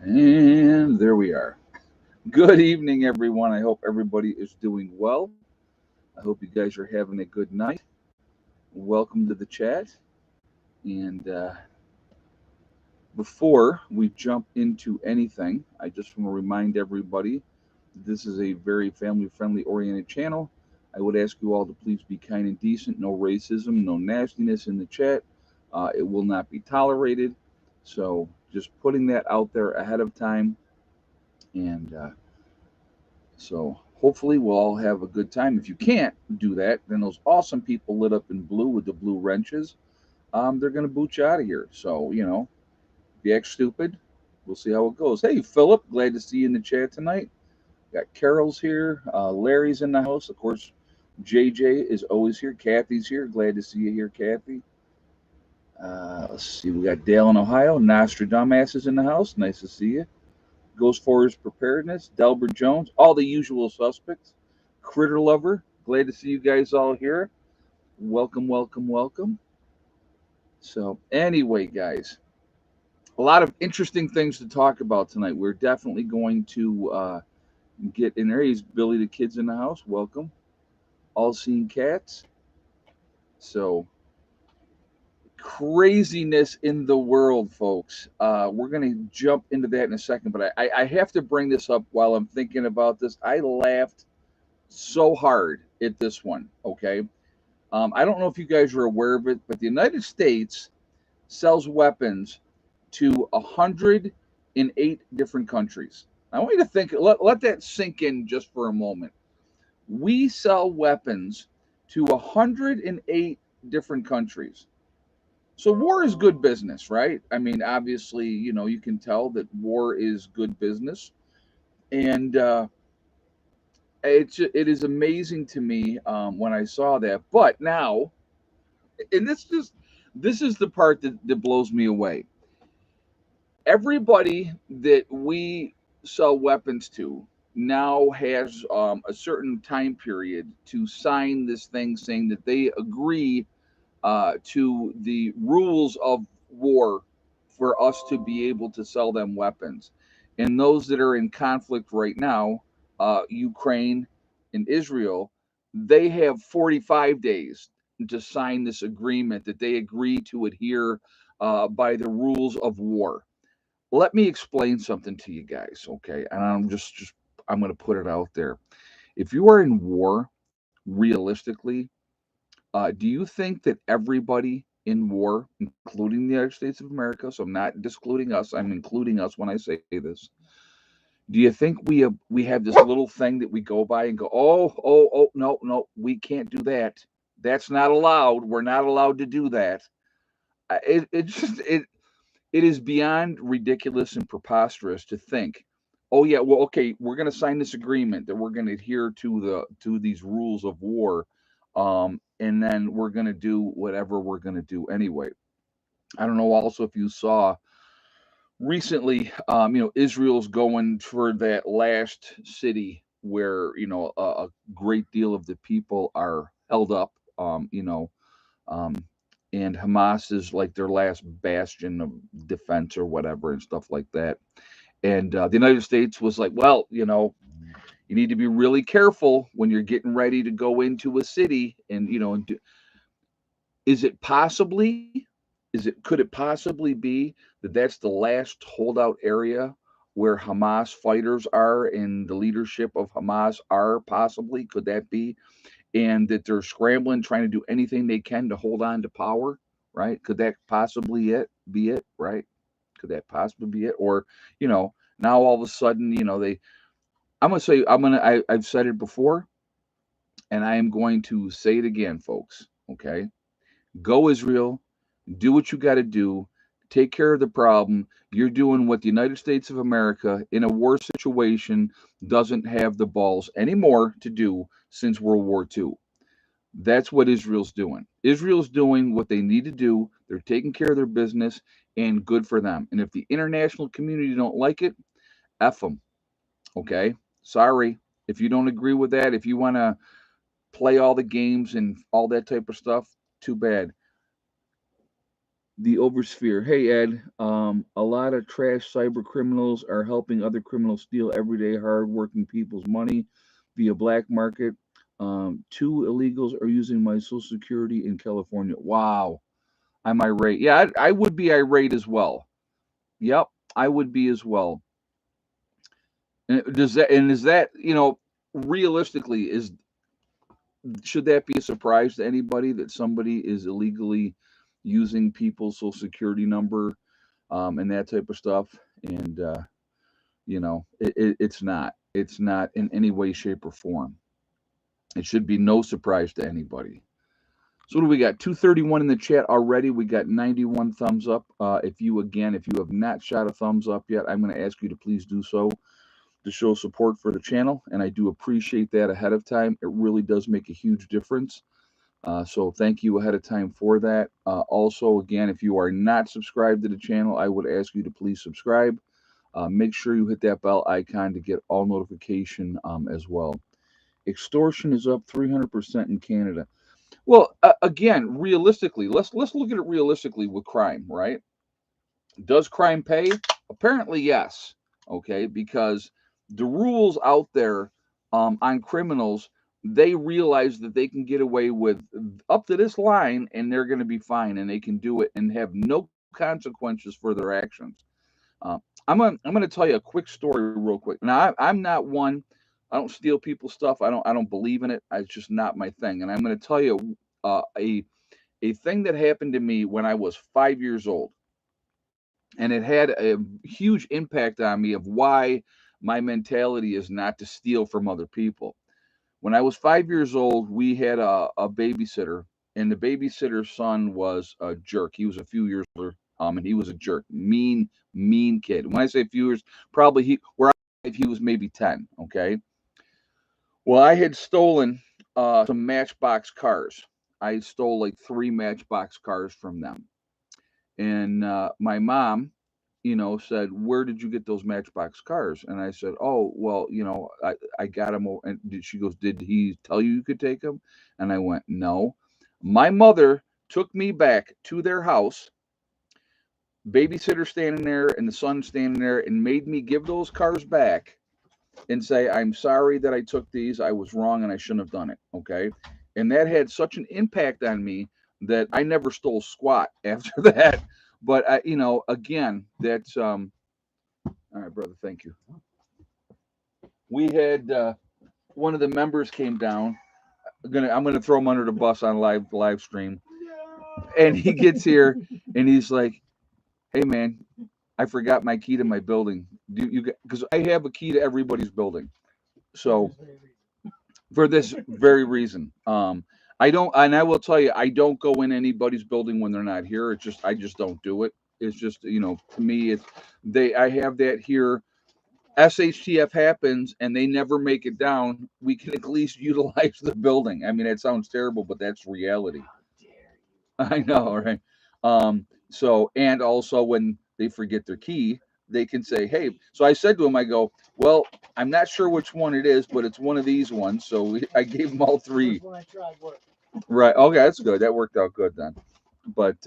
And there we are. Good evening, everyone. I hope everybody is doing well. I hope you guys are having a good night. Welcome to the chat. And before we jump into anything, I just want to remind everybody this is a very family friendly oriented channel. I would ask you all to please be kind and decent. No racism, no nastiness in the chat. It will not be tolerated. So just putting that out there ahead of time. And So hopefully we'll all have a good time. If you can't do that, then those awesome people lit up in blue with the blue wrenches, they're gonna boot you out of here. So if you act stupid, we'll see how it goes. Hey Philip, glad to see you in the chat tonight. Got Carol's here, Larry's in the house, of course. JJ is always here. Kathy's here. Glad to see you here, Kathy. Let's see, we got Dale in Ohio. Nostradamus is in the house. Nice to see you. Goes for his preparedness. Delbert Jones, all the usual suspects. Critter Lover, glad to see you guys all here. Welcome, welcome, welcome. So, anyway, guys, a lot of interesting things to talk about tonight. We're definitely going to get in there. He's Billy the Kid's in the house. Welcome. All Seen Cats. So, craziness in the world, folks. We're going to jump into that in a second, but I have to bring this up while I'm thinking about this. I laughed so hard at this one. Okay. I don't know if you guys are aware of it, but the United States sells weapons to 108 different countries. I want you to think, let that sink in just for a moment. We sell weapons to 108 different countries. So war is good business, right? I mean, obviously, you can tell that war is good business. And it is amazing to me when I saw that. But now, and this is the part that blows me away. Everybody that we sell weapons to now has a certain time period to sign this thing saying that they agree to the rules of war for us to be able to sell them weapons. And those that are in conflict right now, Ukraine and Israel, they have 45 days to sign this agreement that they agree to adhere by the rules of war. Let me explain something to you guys, okay? And I'm going to put it out there. If you are in war, realistically, do you think that everybody in war, including the United States of America, so I'm not discluding us, I'm including us when I say this. Do you think we have this little thing that we go by and go, oh, no, no, we can't do that. That's not allowed. We're not allowed to do that. It is beyond ridiculous and preposterous to think, oh yeah, well, okay, we're going to sign this agreement that we're going to adhere to these rules of war, and then we're going to do whatever we're going to do anyway. I don't know. Also, if you saw recently, Israel's going for that last city where a great deal of the people are held up. Um, and Hamas is like their last bastion of defense or whatever and stuff like that. And the United States was like, well, you need to be really careful when you're getting ready to go into a city, and is it possibly, could it possibly be that that's the last holdout area where Hamas fighters are and the leadership of Hamas are possibly? Could that be? And that they're scrambling, trying to do anything they can to hold on to power, right? Could that possibly be it, right? Could that possibly be it? Or, now all of a sudden, I'm gonna say, I've said it before, and I am going to say it again, folks. Okay, go Israel, do what you got to do, take care of the problem. You're doing what the United States of America in a war situation doesn't have the balls anymore to do since World War II. That's what Israel's doing. Israel's doing what they need to do. They're taking care of their business, and good for them. And if the international community don't like it, F them. Okay? Sorry. If you don't agree with that, if you want to play all the games and all that type of stuff, too bad. The Oversphere. Hey Ed, a lot of trash cyber criminals are helping other criminals steal everyday hard-working people's money via black market. Two illegals are using my social security in California. Wow, I'm irate. Yeah, I would be irate as well. Yep, I would be as well. And is that, realistically, is should that be a surprise to anybody that somebody is illegally using people's social security number, and that type of stuff? And it's not. It's not in any way, shape, or form. It should be no surprise to anybody. So what do we got? 231 in the chat already. We got 91 thumbs up. If you have not shot a thumbs up yet, I'm going to ask you to please do so to show support for the channel, and I do appreciate that ahead of time. It really does make a huge difference. So thank you ahead of time for that. Also, again, if you are not subscribed to the channel, I would ask you to please subscribe. Make sure you hit that bell icon to get all notification as well. Extortion is up 300% in Canada. Well, again, realistically, let's look at it realistically with crime, right? Does crime pay? Apparently, yes. Okay, because the rules out there on criminals, they realize that they can get away with up to this line, and they're going to be fine, and they can do it and have no consequences for their actions. Uh, I'm gonna tell you a quick story real quick. Now I'm not one. I don't steal people's stuff. I don't believe in it. It's just not my thing. And I'm gonna tell you a thing that happened to me when I was 5 years old, and it had a huge impact on me of why my mentality is not to steal from other people. When I was 5 years old, we had a babysitter, and the babysitter's son was a jerk. He was a few years older, and he was a jerk, mean kid. When I say a few years, probably if he was maybe 10. Okay. Well, I had stolen some Matchbox cars. I stole like three Matchbox cars from them, and my mom, said, "Where did you get those Matchbox cars?" And I said, "Oh, well, I got them." And she goes, "Did he tell you you could take them?" And I went, "No." My mother took me back to their house, babysitter standing there and the son standing there, and made me give those cars back and say, "I'm sorry that I took these. I was wrong and I shouldn't have done it." Okay. And that had such an impact on me that I never stole squat after that. But again, that's all right, brother. Thank you. We had one of the members came down. I'm gonna throw him under the bus on live stream, and he gets here and he's like, "Hey man, I forgot my key to my building. Do you because I have a key to everybody's building. So for this very reason, I don't, and I will tell you, I don't go in anybody's building when they're not here. It's just I just don't do it. It's just to me, I have that here. SHTF happens and they never make it down, we can at least utilize the building. I mean, it sounds terrible, but that's reality. I know, right? So, and also when they forget their key, they can say, "Hey." So I said to him, I go, "Well, I'm not sure which one it is, but it's one of these ones." So I gave him all three. Right. Okay, that's good. That worked out good then. But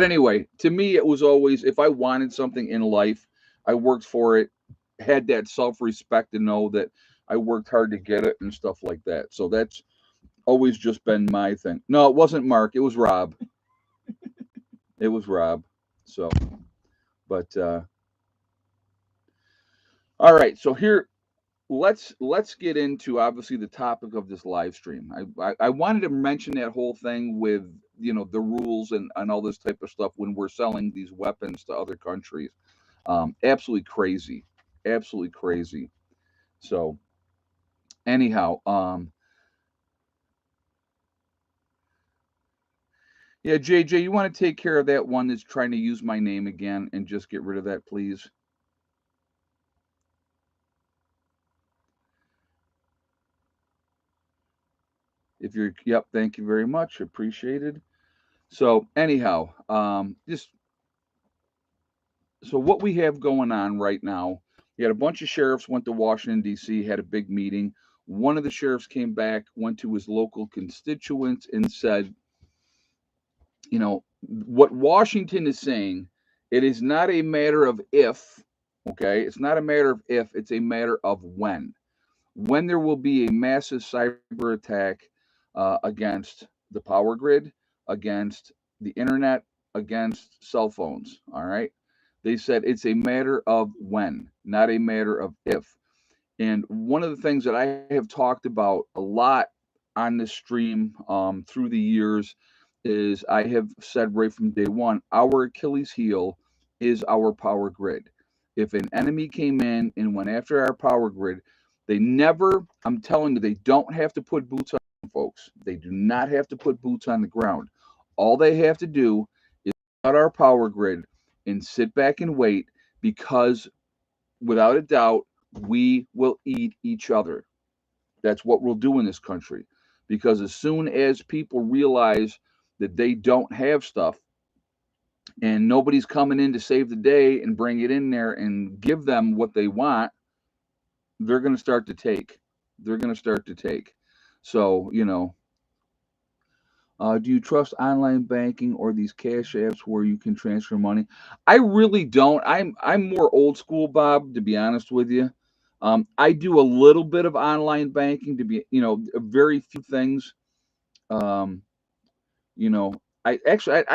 anyway, to me, it was always if I wanted something in life, I worked for it, had that self respect to know that I worked hard to get it and stuff like that. So that's always just been my thing. No, it wasn't Mark. It was Rob. It was Rob. So, but all right. So here, let's get into obviously the topic of this live stream. I wanted to mention that whole thing with the rules and all this type of stuff when we're selling these weapons to other countries. Absolutely crazy, absolutely crazy. So anyhow, yeah, JJ, you want to take care of that one that's trying to use my name again and just get rid of that, please. If you're, yep, thank you very much, appreciated. So anyhow, just so what we have going on right now, we had a bunch of sheriffs went to Washington D.C., had a big meeting. One of the sheriffs came back, went to his local constituents, and said, you know, what Washington is saying, it is not a matter of if, okay? It's not a matter of if, it's a matter of when. When there will be a massive cyber attack against the power grid, against the internet, against cell phones, all right? They said it's a matter of when, not a matter of if. And one of the things that I have talked about a lot on this stream through the years is I have said right from day one, our Achilles heel is our power grid. If an enemy came in and went after our power grid, they never, I'm telling you, they don't have to put boots on, folks. They do not have to put boots on the ground. All they have to do is out our power grid and sit back and wait because without a doubt, we will eat each other. That's what we'll do in this country. Because as soon as people realize that they don't have stuff and nobody's coming in to save the day and bring it in there and give them what they want, they're going to start to take. They're going to start to take. So, do you trust online banking or these cash apps where you can transfer money? I really don't. I'm more old school, Bob, to be honest with you. I do a little bit of online banking to be, very few things. Um, you know, I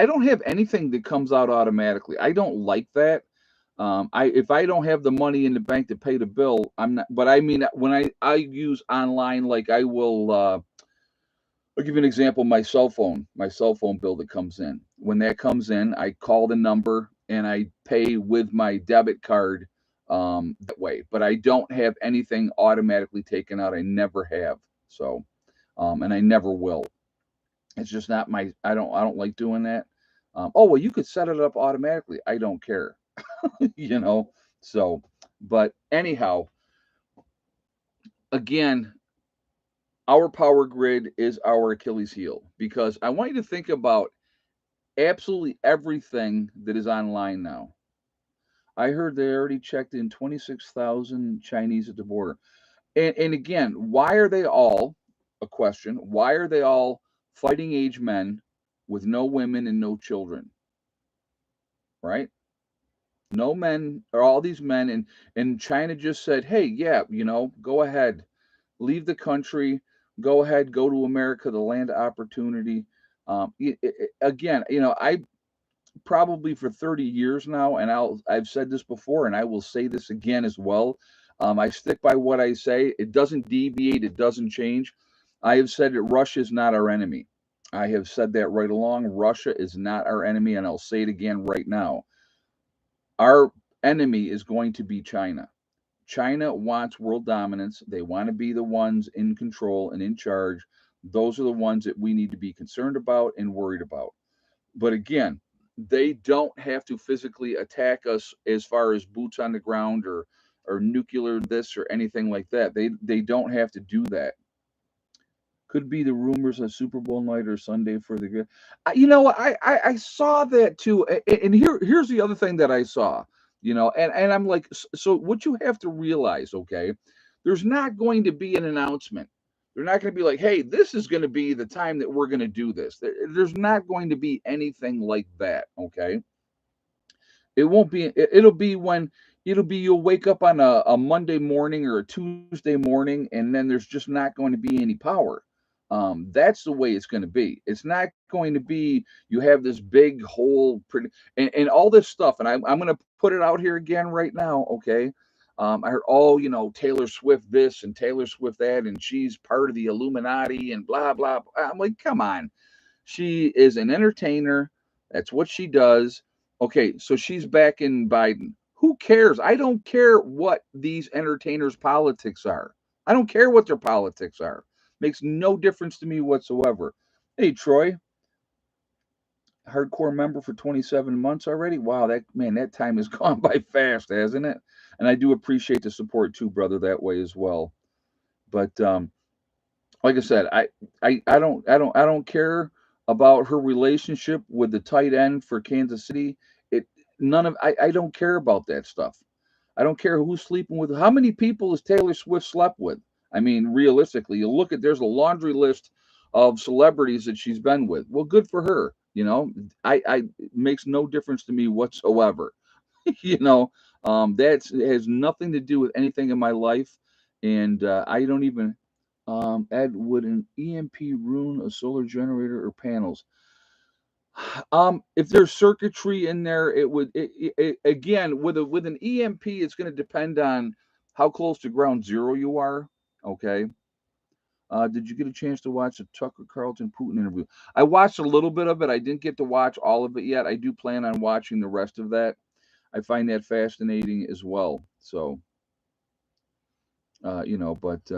don't have anything that comes out automatically. I don't like that. I if I don't have the money in the bank to pay the bill, I'm not. But I mean, when I use online, like I will. I'll give you an example. My cell phone bill that comes in. When that comes in, I call the number and I pay with my debit card that way. But I don't have anything automatically taken out. I never have. So, and I never will. It's just not my. I don't like doing that. Oh well, you could set it up automatically. I don't care. you know. So, but anyhow, again, our power grid is our Achilles heel because I want you to think about absolutely everything that is online now. I heard they already checked in 26,000 Chinese at the border. And again, why are they all, a question, why are they all fighting age men with no women and no children, right? No men, or all these men, and China just said, hey, yeah, go ahead, leave the country, go ahead, go to America, the land of opportunity. Again, I probably for 30 years now, and I've said this before, and I will say this again as well. I stick by what I say. It doesn't deviate. It doesn't change. I have said that Russia is not our enemy. I have said that right along. Russia is not our enemy, and I'll say it again right now. Our enemy is going to be China. China wants world dominance. They want to be the ones in control and in charge. Those are the ones that we need to be concerned about and worried about. But again, they don't have to physically attack us as far as boots on the ground or nuclear this or anything like that. They don't have to do that. Could be the rumors of Super Bowl night or Sunday for the good. I saw that too. And here's the other thing that I saw. And I'm like, so what you have to realize, okay, there's not going to be an announcement. They're not going to be like, hey, this is going to be the time that we're going to do this. There's not going to be anything like that, okay? It won't be, it'll be when, it'll be you'll wake up on a Monday morning or a Tuesday morning, and then there's just not going to be any power. That's the way it's going to be. It's not going to be you have this big whole and all this stuff. And I'm going to put it out here again right now. Okay. I heard, oh, Taylor Swift this and Taylor Swift that, and she's part of the Illuminati and blah, blah, blah. I'm like, come on. She is an entertainer. That's what she does. Okay. So she's back in Biden. Who cares? I don't care what these entertainers' politics are. I don't care what their politics are. Makes no difference to me whatsoever. Hey, Troy, hardcore member for 27 months already. Wow, that time has gone by fast, hasn't it? And I do appreciate the support too, brother, that way as well. But like I said, I don't care about her relationship with the tight end for Kansas City. It none of I don't care about that stuff. I don't care who's sleeping with. How many people has Taylor Swift slept with? I mean, realistically, you look at there's a laundry list of celebrities that she's been with. Well, good for her. You know, it makes no difference to me whatsoever. You know, that has nothing to do with anything in my life, and I don't even. Ed, would an EMP ruin a solar generator or panels? If there's circuitry in there, it would. Again, with an EMP, it's going to depend on how close to ground zero you are. Okay. Did you get a chance to watch the Tucker Carlson Putin interview? I watched a little bit of it. I didn't get to watch all of it yet. I do plan on watching the rest of that. I find that fascinating as well. So, but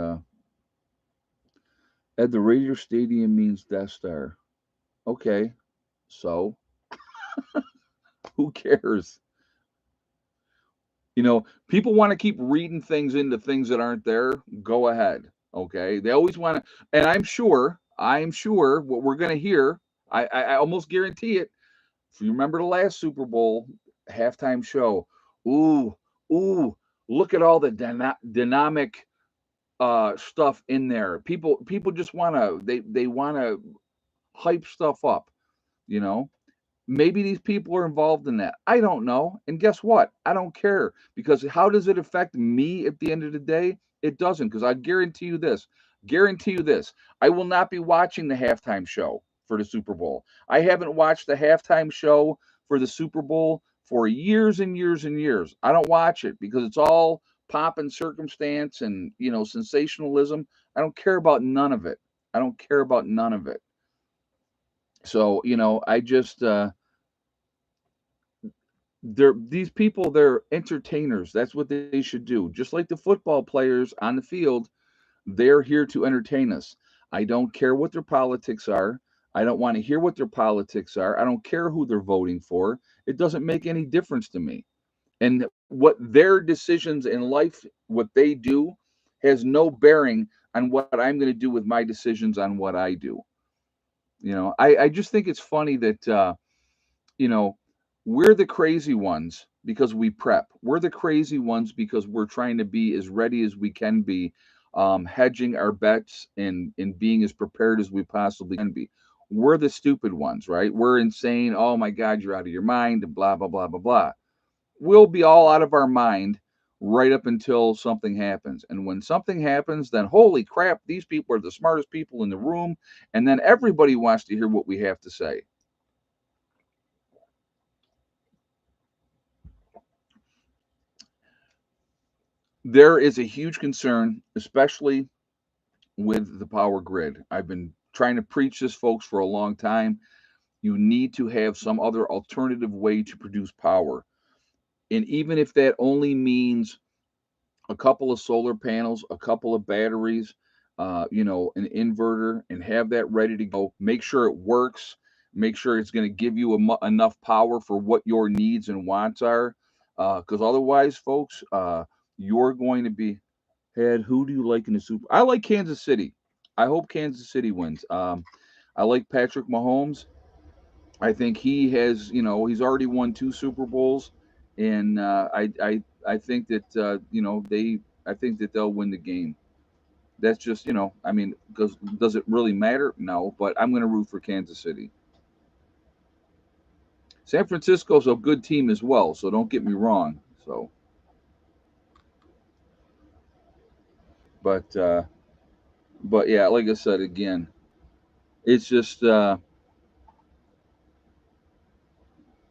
at the Raider Stadium means Death Star. Okay, so who cares? People want to keep reading things into things that aren't there. Go ahead. Okay, they always want to, and I'm sure what we're going to hear. I almost guarantee it. If you remember the last Super Bowl halftime show, ooh, ooh, look at all the dynamic stuff in there. People just wanna they wanna hype stuff up, you know. Maybe these people are involved in that. I don't know. And guess what? I don't care because how does it affect me at the end of the day? It doesn't, because I guarantee you this. I will not be watching the halftime show for the Super Bowl. I haven't watched the halftime show for the Super Bowl for years and years and years. I don't watch it because it's all pomp and circumstance and, sensationalism. I don't care about none of it. I don't care about none of it. So, I just these people, they're entertainers. That's what they should do. Just like the football players on the field, they're here to entertain us. I don't care what their politics are. I don't want to hear what their politics are. I don't care who they're voting for. It doesn't make any difference to me. And what their decisions in life, what they do, has no bearing on what I'm going to do with my decisions on what I do. I just think it's funny that you know, we're the crazy ones because we prep. We're the crazy ones because we're trying to be as ready as we can be, hedging our bets and being as prepared as we possibly can be. We're the stupid ones, right? We're insane. Oh my God, you're out of your mind, and blah, blah, blah, blah, blah. We'll be all out of our mind right up until something happens. And when something happens, then holy crap, these people are the smartest people in the room. And then everybody wants to hear what we have to say. There is a huge concern, especially with the power grid. I've been trying to preach this, folks, for a long time. You need to have some other alternative way to produce power. And even if that only means a couple of solar panels, a couple of batteries, an inverter, and have that ready to go, make sure it works, make sure it's going to give you enough power for what your needs and wants are. Because otherwise, folks, you're going to be Head, who do you like in the Super? I like Kansas City. I hope Kansas City wins. I like Patrick Mahomes. I think he has, he's already won two Super Bowls, and I think that I think that they'll win the game. That's just, I mean, does it really matter? No, but I'm going to root for Kansas City. San Francisco's a good team as well, so don't get me wrong. So, but yeah, like I said again, it's just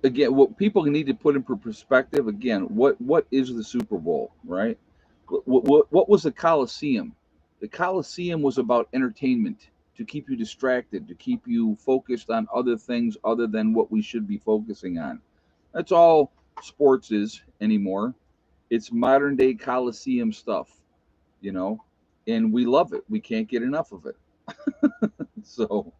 again, what people need to put in perspective again, what is the Super Bowl, right? What was the Coliseum? The Coliseum was about entertainment, to keep you distracted, to keep you focused on other things other than what we should be focusing on. That's all sports is anymore. It's modern day Coliseum stuff, you know, and we love it. We can't get enough of it. So,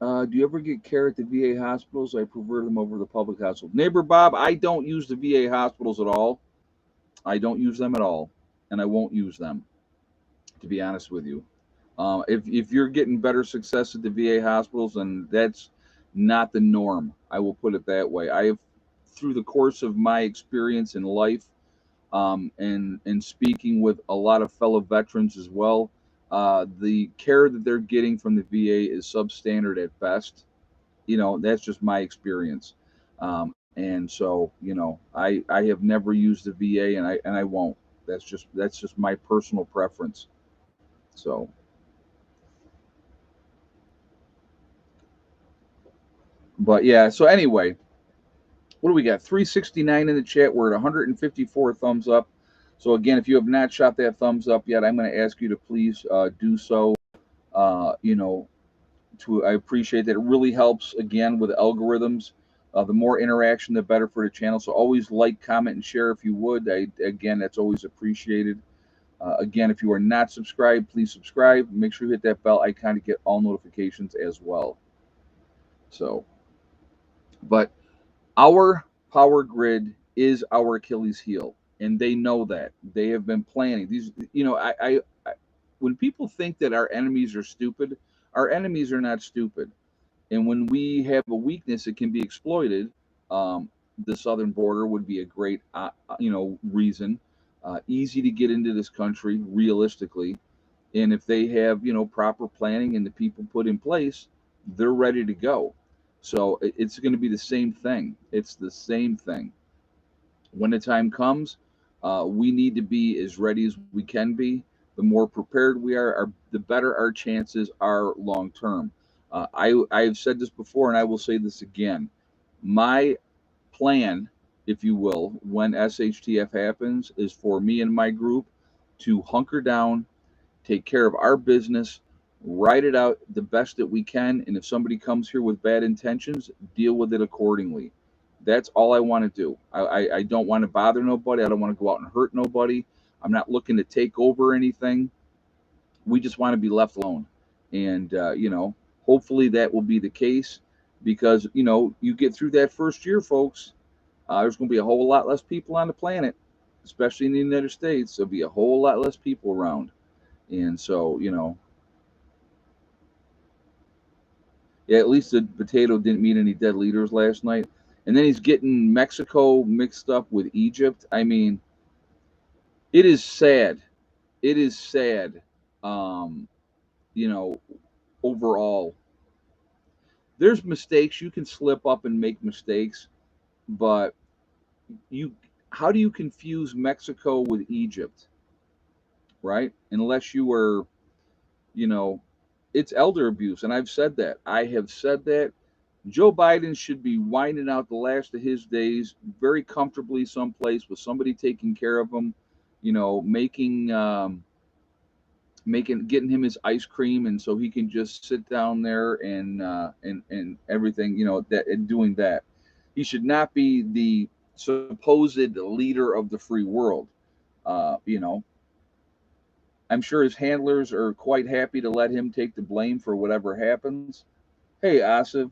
do you ever get care at the VA hospitals? I prefer them over the public hospital. Neighbor Bob, I don't use the VA hospitals at all. I don't use them at all, and I won't use them, to be honest with you. If you're getting better success at the VA hospitals, then that's not the norm. I will put it that way. I have, through the course of my experience in life, and speaking with a lot of fellow veterans as well, The care that they're getting from the VA is substandard at best. That's just my experience. And so, I have never used the VA, and I won't. That's just my personal preference. So, but yeah. So anyway, what do we got? 369 in the chat. We're at 154 thumbs up. So again, if you have not shot that thumbs up yet, I'm going to ask you to please do so. Uh, you know, I appreciate that. It really helps again with algorithms. The more interaction, the better for the channel. So always like, comment, and share if you would. Again, that's always appreciated. Again, if you are not subscribed, please subscribe. Make sure you hit that bell icon to get all notifications as well. So, but our power grid is our Achilles heel, and they know that. They have been planning these. When people think that our enemies are stupid, our enemies are not stupid. And when we have a weakness, it can be exploited. The southern border would be a great, reason. Easy to get into this country, realistically, and if they have, proper planning and the people put in place, they're ready to go. So it's going to be the same thing. It's the same thing. When the time comes, we need to be as ready as we can be. The more prepared we are, the better our chances are long term. I have said this before, and I will say this again. My plan, if you will, when SHTF happens, is for me and my group to hunker down, take care of our business, write it out the best that we can, and if somebody comes here with bad intentions, deal with it accordingly. That's all I want to do. I don't want to bother nobody. I don't want to go out and hurt nobody. I'm not looking to take over anything. We just want to be left alone. And, hopefully that will be the case because, you get through that first year, folks, there's going to be a whole lot less people on the planet, especially in the United States. There'll be a whole lot less people around. And so, yeah, at least the potato didn't meet any dead leaders last night. And then he's getting Mexico mixed up with Egypt. I mean, it is sad. It is sad. Um, you know, Overall, there's mistakes. You can slip up and make mistakes, but you, how do you confuse Mexico with Egypt, right? Unless you were, you know, it's elder abuse. And I've said that. I have said that. Joe Biden should be winding out the last of his days very comfortably someplace with somebody taking care of him, getting him his ice cream, and so he can just sit down there and everything, that and doing that. He should not be the supposed leader of the free world. Uh, you know, I'm sure his handlers are quite happy to let him take the blame for whatever happens. Hey, Asif,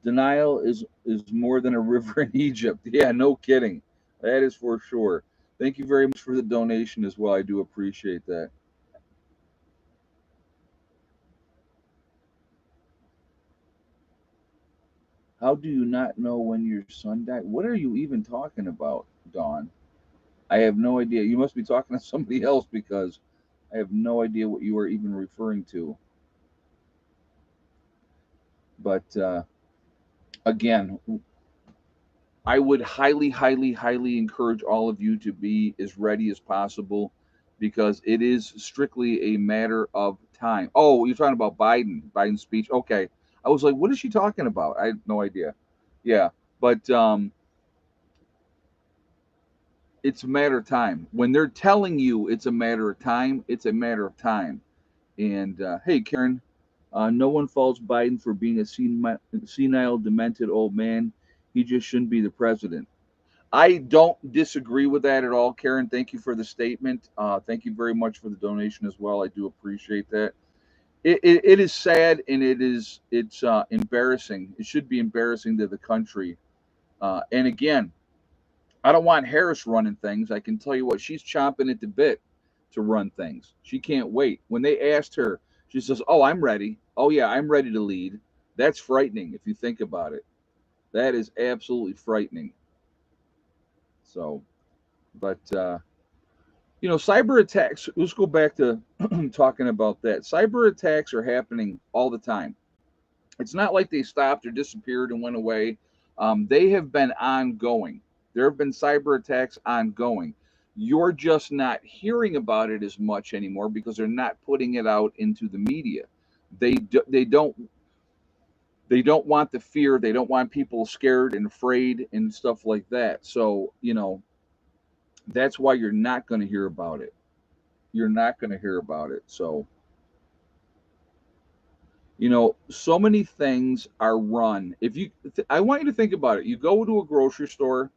denial is more than a river in Egypt. Yeah, no kidding. That is for sure. Thank you very much for the donation as well. I do appreciate that. How do you not know when your son died? What are you even talking about, Dawn? I have no idea. You must be talking to somebody else because I have no idea what you are even referring to. But again, I would highly, highly, highly encourage all of you to be as ready as possible because it is strictly a matter of time. Oh, you're talking about Biden's speech. Okay. I was like, what is she talking about? I had no idea. Yeah. But it's a matter of time. When they're telling you it's a matter of time, it's a matter of time. And hey, Karen, no one faults Biden for being a senile, demented old man. He just shouldn't be the president. I don't disagree with that at all, Karen. Thank you for the statement. Thank you very much for the donation as well. I do appreciate that. It is sad and it's embarrassing. It should be embarrassing to the country. And again, I don't want Harris running things. I can tell you what, she's chomping at the bit to run things. She can't wait. When they asked her, she says, "Oh, I'm ready. Oh yeah, I'm ready to lead." That's frightening if you think about it. That is absolutely frightening. So, but Cyber attacks, let's go back to talking about that. Cyber attacks are happening all the time. It's not like they stopped or disappeared and went away. They have been ongoing. There have been cyber attacks ongoing. You're just not hearing about it as much anymore because they're not putting it out into the media. They don't want the fear. They don't want people scared and afraid and stuff like that. So that's why you're not going to hear about it. You're not going to hear about it. So so many things are run. I want you to think about it. You go to a grocery store,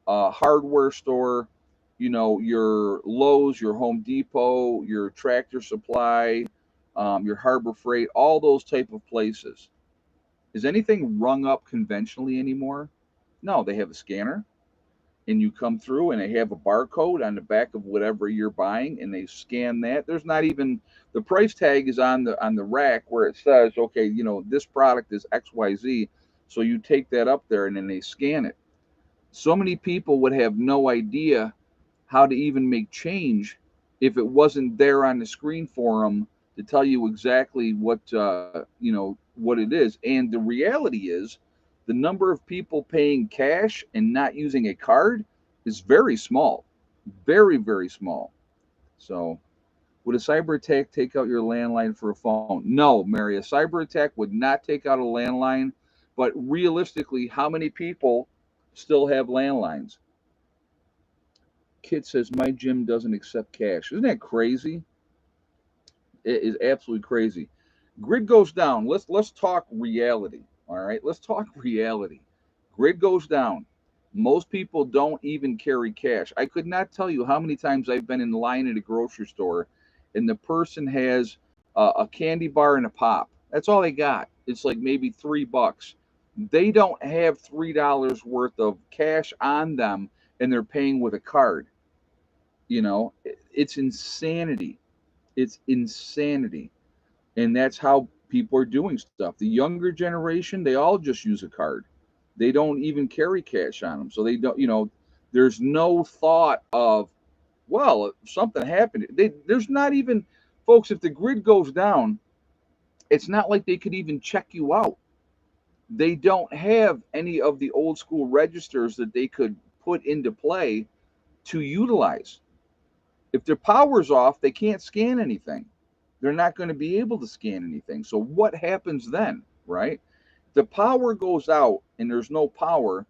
a hardware store, your Lowe's, your Home Depot, your Tractor Supply, your Harbor Freight, all those type of places. Is anything rung up conventionally anymore? No, they have a scanner, and you come through and they have a barcode on the back of whatever you're buying, and they scan that. There's not even the price tag is on the rack where it says, okay, this product is XYZ. So you take that up there and then they scan it. So many people would have no idea how to even make change if it wasn't there on the screen for them to tell you exactly what it is. And the reality is, the number of people paying cash and not using a card is very small, very very small. So, would a cyber attack take out your landline for a phone? No, Mary. A cyber attack would not take out a landline, but realistically, how many people still have landlines? Kid says my gym doesn't accept cash. Isn't that crazy? It is absolutely crazy. Grid goes down. Let's talk reality. All right, let's talk reality. Grid goes down. Most people don't even carry cash. I could not tell you how many times I've been in line at a grocery store, and the person has a candy bar and a pop. That's all they got. It's like maybe $3. They don't have $3 worth of cash on them, and they're paying with a card. It's insanity. It's insanity. And that's how people are doing stuff. The younger generation, they all just use a card. They don't even carry cash on them. So they don't, there's no thought of, well, if something happened. There's not even, folks, if the grid goes down, it's not like they could even check you out. They don't have any of the old school registers that they could put into play to utilize. If their power's off, they can't scan anything. They're not going to be able to scan anything. So what happens then, right? The power goes out and there's no power.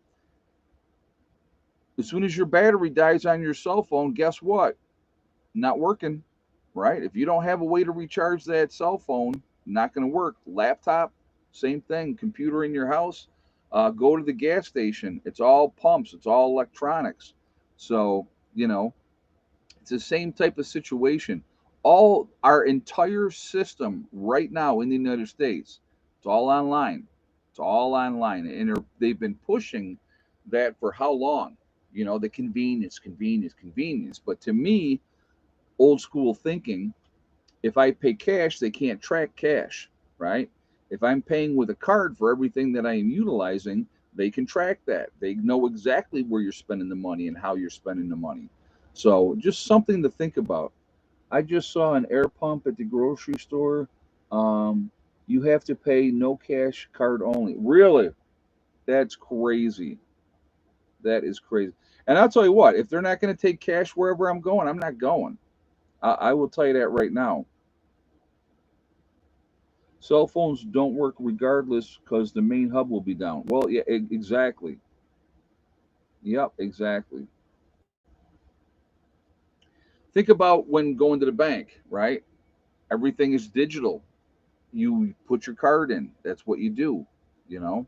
As soon as your battery dies on your cell phone, guess what? Not working, right? If you don't have a way to recharge that cell phone, not going to work. Laptop, same thing. Computer in your house, go to the gas station. It's all pumps. It's all electronics. So it's the same type of situation. All our entire system right now in the United States, it's all online. It's all online, and they've been pushing that for how long? The convenience, convenience, convenience. But to me, old school thinking, if I pay cash, they can't track cash, right? If I'm paying with a card for everything that I am utilizing, they can track that. They know exactly where you're spending the money and how you're spending the money. So just something to think about. I just saw an air pump at the grocery store. Um, you have to pay no cash, card only. Really? That's crazy. That is crazy. And I'll tell you what, if they're not going to take cash wherever I'm going, I'm not going. I will tell you that right now. Cell phones don't work regardless because the main hub will be down. Well, yeah, exactly. Yep, exactly. Think about when going to the bank, right? Everything is digital. You put your card in. That's what you do, you know.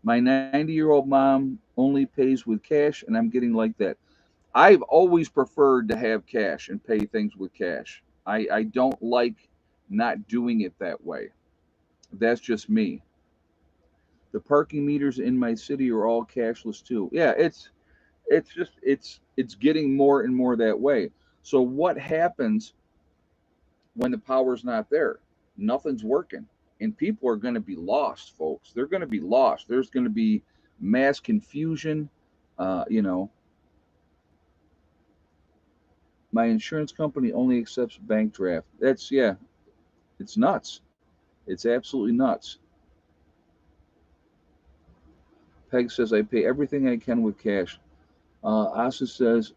My 90-year-old mom only pays with cash, and I'm getting like that. I've always preferred to have cash and pay things with cash. I don't like not doing it that way. That's just me. The parking meters in my city are all cashless too. Yeah, it's getting more and more that way. So what happens when the power's not there? Nothing's working. And people are going to be lost, folks. They're going to be lost. There's going to be mass confusion. Uh, you know, My insurance company only accepts bank draft. That's, yeah, it's nuts. It's absolutely nuts. Peg says I pay everything I can with cash. Asa says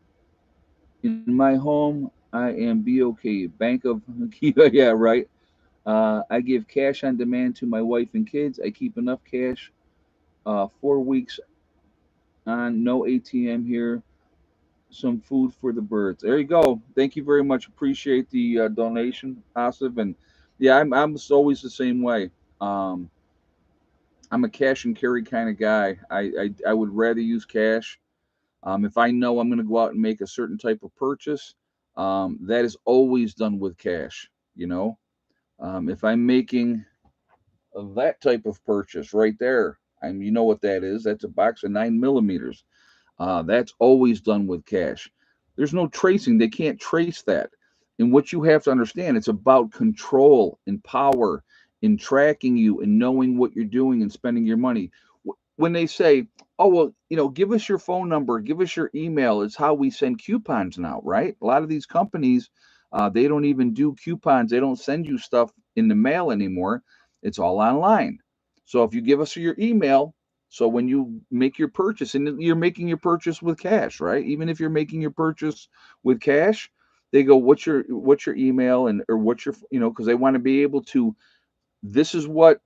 in my home I am BOK Bank of yeah, right. I give cash on demand to my wife and kids. I keep enough cash 4 weeks on, no ATM here. Some food for the birds. There you go. Thank you very much. Appreciate the donation, Asif. And yeah, I'm always the same way. Um, I'm a cash and carry kind of guy. I would rather use cash. If I know I'm going to go out and make a certain type of purchase, that is always done with cash. You know, if I'm making that type of purchase right there, and you know what that is? That's a box of 9 millimeters. That's always done with cash. There's no tracing. They can't trace that. And what you have to understand, it's about control and power in tracking you and knowing what you're doing and spending your money. When they say, oh, well, give us your phone number, give us your email, it's how we send coupons now, right? A lot of these companies, they don't even do coupons. They don't send you stuff in the mail anymore. It's all online. So if you give us your email, so when you make your purchase, and you're making your purchase with cash, right? Even if you're making your purchase with cash, they go, what's your email, and or what's your, because they want to be able to. This is what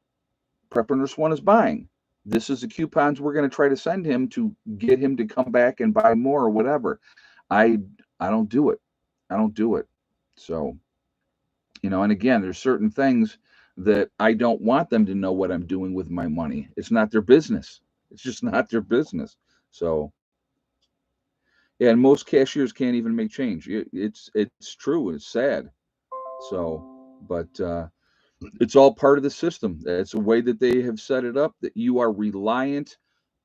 Prepper Nurse One is buying. This is the coupons we're going to try to send him to get him to come back and buy more or whatever. I I don't do it. I don't do it. So, and again, there's certain things that I don't want them to know what I'm doing with my money. It's not their business. It's just not their business. So, yeah, and most cashiers can't even make change. It's true. It's sad. So, but it's all part of the system. It's a way that they have set it up that you are reliant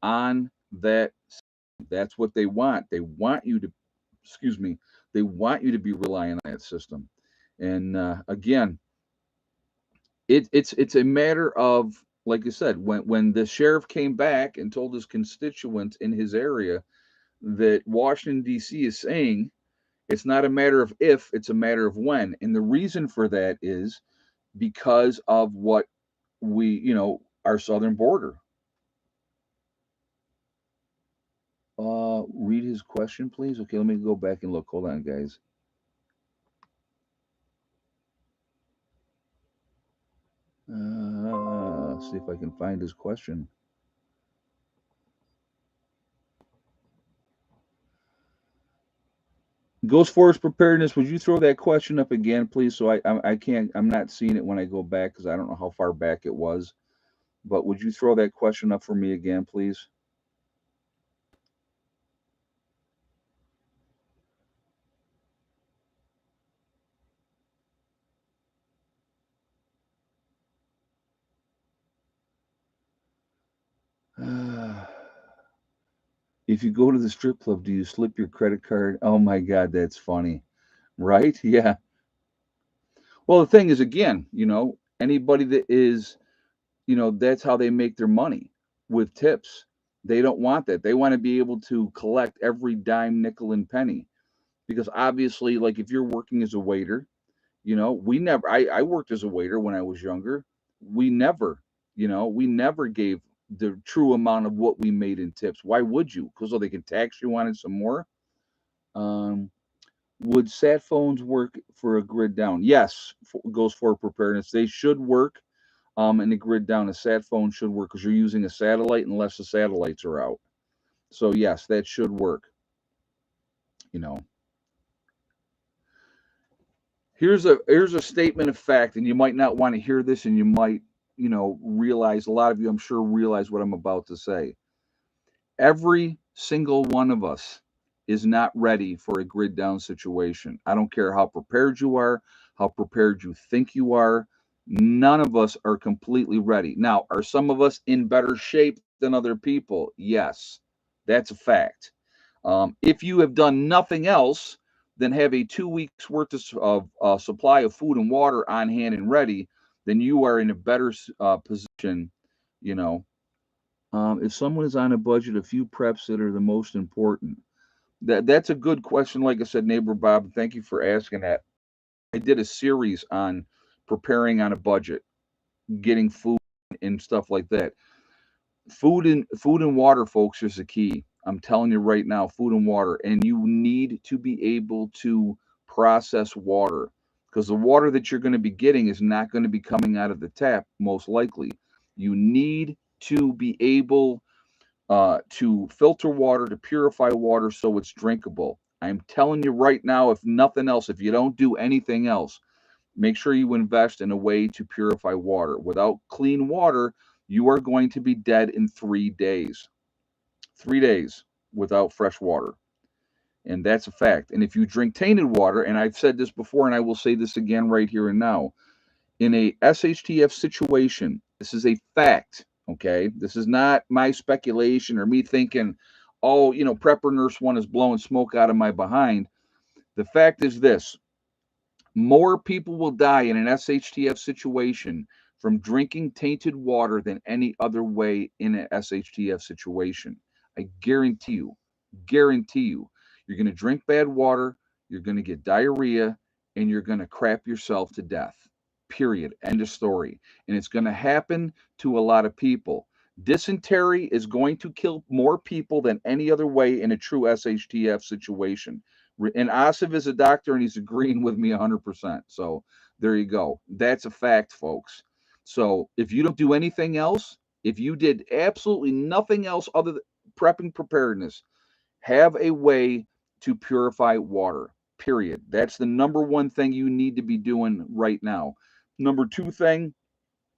on that. That's what they want. They want you to, excuse me, they want you to be reliant on that system. And again, it's a matter of, like I said, when the sheriff came back and told his constituents in his area that Washington D.C. is saying it's not a matter of if, it's a matter of when. And the reason for that is because of what our southern border. Read his question, please. Okay, let me go back and look. Hold on, guys. See if I can find his question. Ghost Forest preparedness. Would you throw that question up again, please? So I can't. I'm not seeing it when I go back because I don't know how far back it was. But would you throw that question up for me again, please? If you go to the strip club, do you slip your credit card? Oh my God, that's funny, right? Yeah. Well, the thing is, again, anybody that is, that's how they make their money with tips. They don't want that. They want to be able to collect every dime, nickel, and penny. Because obviously, like if you're working as a waiter, we never, I worked as a waiter when I was younger. We never gave the true amount of what we made in tips. Why would you? Because they can tax you on it some more. Um, would sat phones work for a grid down? Yes, goes for preparedness. They should work. And the grid down, a sat phone should work because you're using a satellite unless the satellites are out. So yes, that should work. You know, here's a statement of fact, and you might not want to hear this, and you might realize, a lot of you, I'm sure, realize what I'm about to say. Every single one of us is not ready for a grid down situation. I don't care how prepared you are, how prepared you think you are. None of us are completely ready. Now, are some of us in better shape than other people? Yes, that's a fact. If you have done nothing else than have a 2 weeks worth of supply of food and water on hand and ready, then you are in a better position, you know, if someone is on a budget, a few preps that are the most important. That's a good question. Like I said, neighbor Bob, thank you for asking that. I did a series on preparing on a budget, getting food and stuff like that. Food and water, folks, is the key. I'm telling you right now, food and water, and you need to be able to process water because the water that you're going to be getting is not going to be coming out of the tap, most likely. You need to be able to filter water, to purify water so it's drinkable. I'm telling you right now, if nothing else, if you don't do anything else, make sure you invest in a way to purify water. Without clean water, you are going to be dead in 3 days. 3 days without fresh water. And that's a fact. And if you drink tainted water, and I've said this before and I will say this again right here and now, in a SHTF situation, this is a fact. Okay. This is not my speculation or me thinking, oh, Prepper Nurse One is blowing smoke out of my behind. The fact is this: more people will die in an SHTF situation from drinking tainted water than any other way in an SHTF situation. I guarantee you, you're going to drink bad water, you're going to get diarrhea, and you're going to crap yourself to death. Period. End of story. And it's going to happen to a lot of people. Dysentery is going to kill more people than any other way in a true SHTF situation. And Asif is a doctor and he's agreeing with me 100%. So there you go. That's a fact, folks. So if you don't do anything else, if you did absolutely nothing else other than prepping preparedness, have a way to purify water. Period. That's the number one thing you need to be doing right now. Number two thing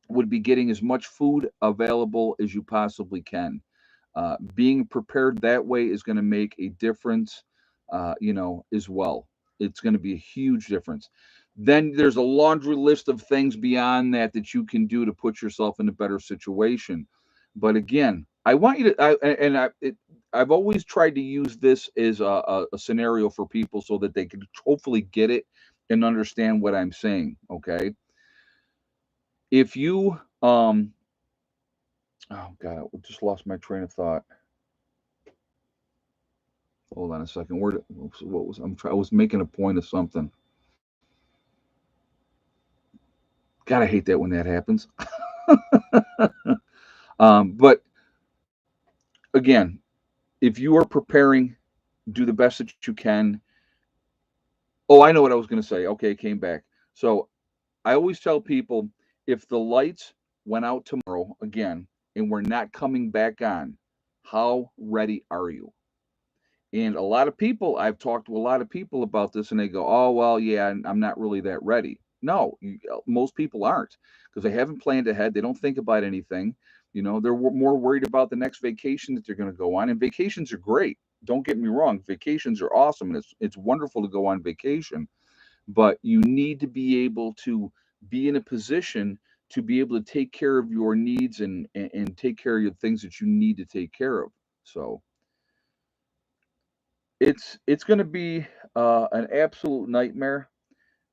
would be getting as much food available as you possibly can. Being prepared that way is going to make a difference, as well. It's going to be a huge difference. Then there's a laundry list of things beyond that that you can do to put yourself in a better situation. But again, I want you to, I've always tried to use this as a scenario for people so that they can hopefully get it and understand what I'm saying. Okay. If you, oh God, I just lost my train of thought. Hold on a second. What was I was making a point of something. God, I hate that when that happens. But again, if you are preparing, do the best that you can. Oh, I know what I was going to say. Okay, it came back. So I always tell people, if the lights went out tomorrow again and we're not coming back on, how ready are you? And a lot of people, I've talked to a lot of people about this, and they go, "Oh, well, yeah, I'm not really that ready." No, most people aren't because they haven't planned ahead. They don't think about anything. They're more worried about the next vacation that they're going to go on. And vacations are great. Don't get me wrong; vacations are awesome, and it's wonderful to go on vacation. But you need to be able to be in a position to be able to take care of your needs and take care of your things that you need to take care of. So it's going to be an absolute nightmare.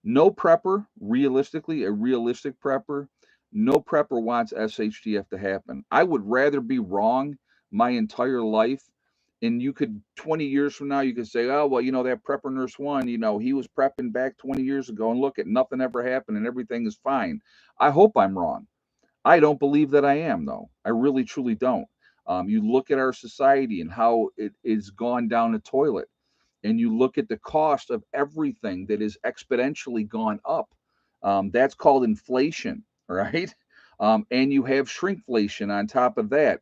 No prepper, realistically, a realistic prepper, no prepper wants SHTF to happen. I would rather be wrong my entire life. And you could, 20 years from now, you could say, oh, well, that prepper nurse one, he was prepping back 20 years ago and look at nothing ever happened and everything is fine. I hope I'm wrong. I don't believe that I am, though. I really, truly don't. You look at our society and how it is gone down the toilet, and you look at the cost of everything that is exponentially gone up. That's called inflation, right? And you have shrinkflation on top of that.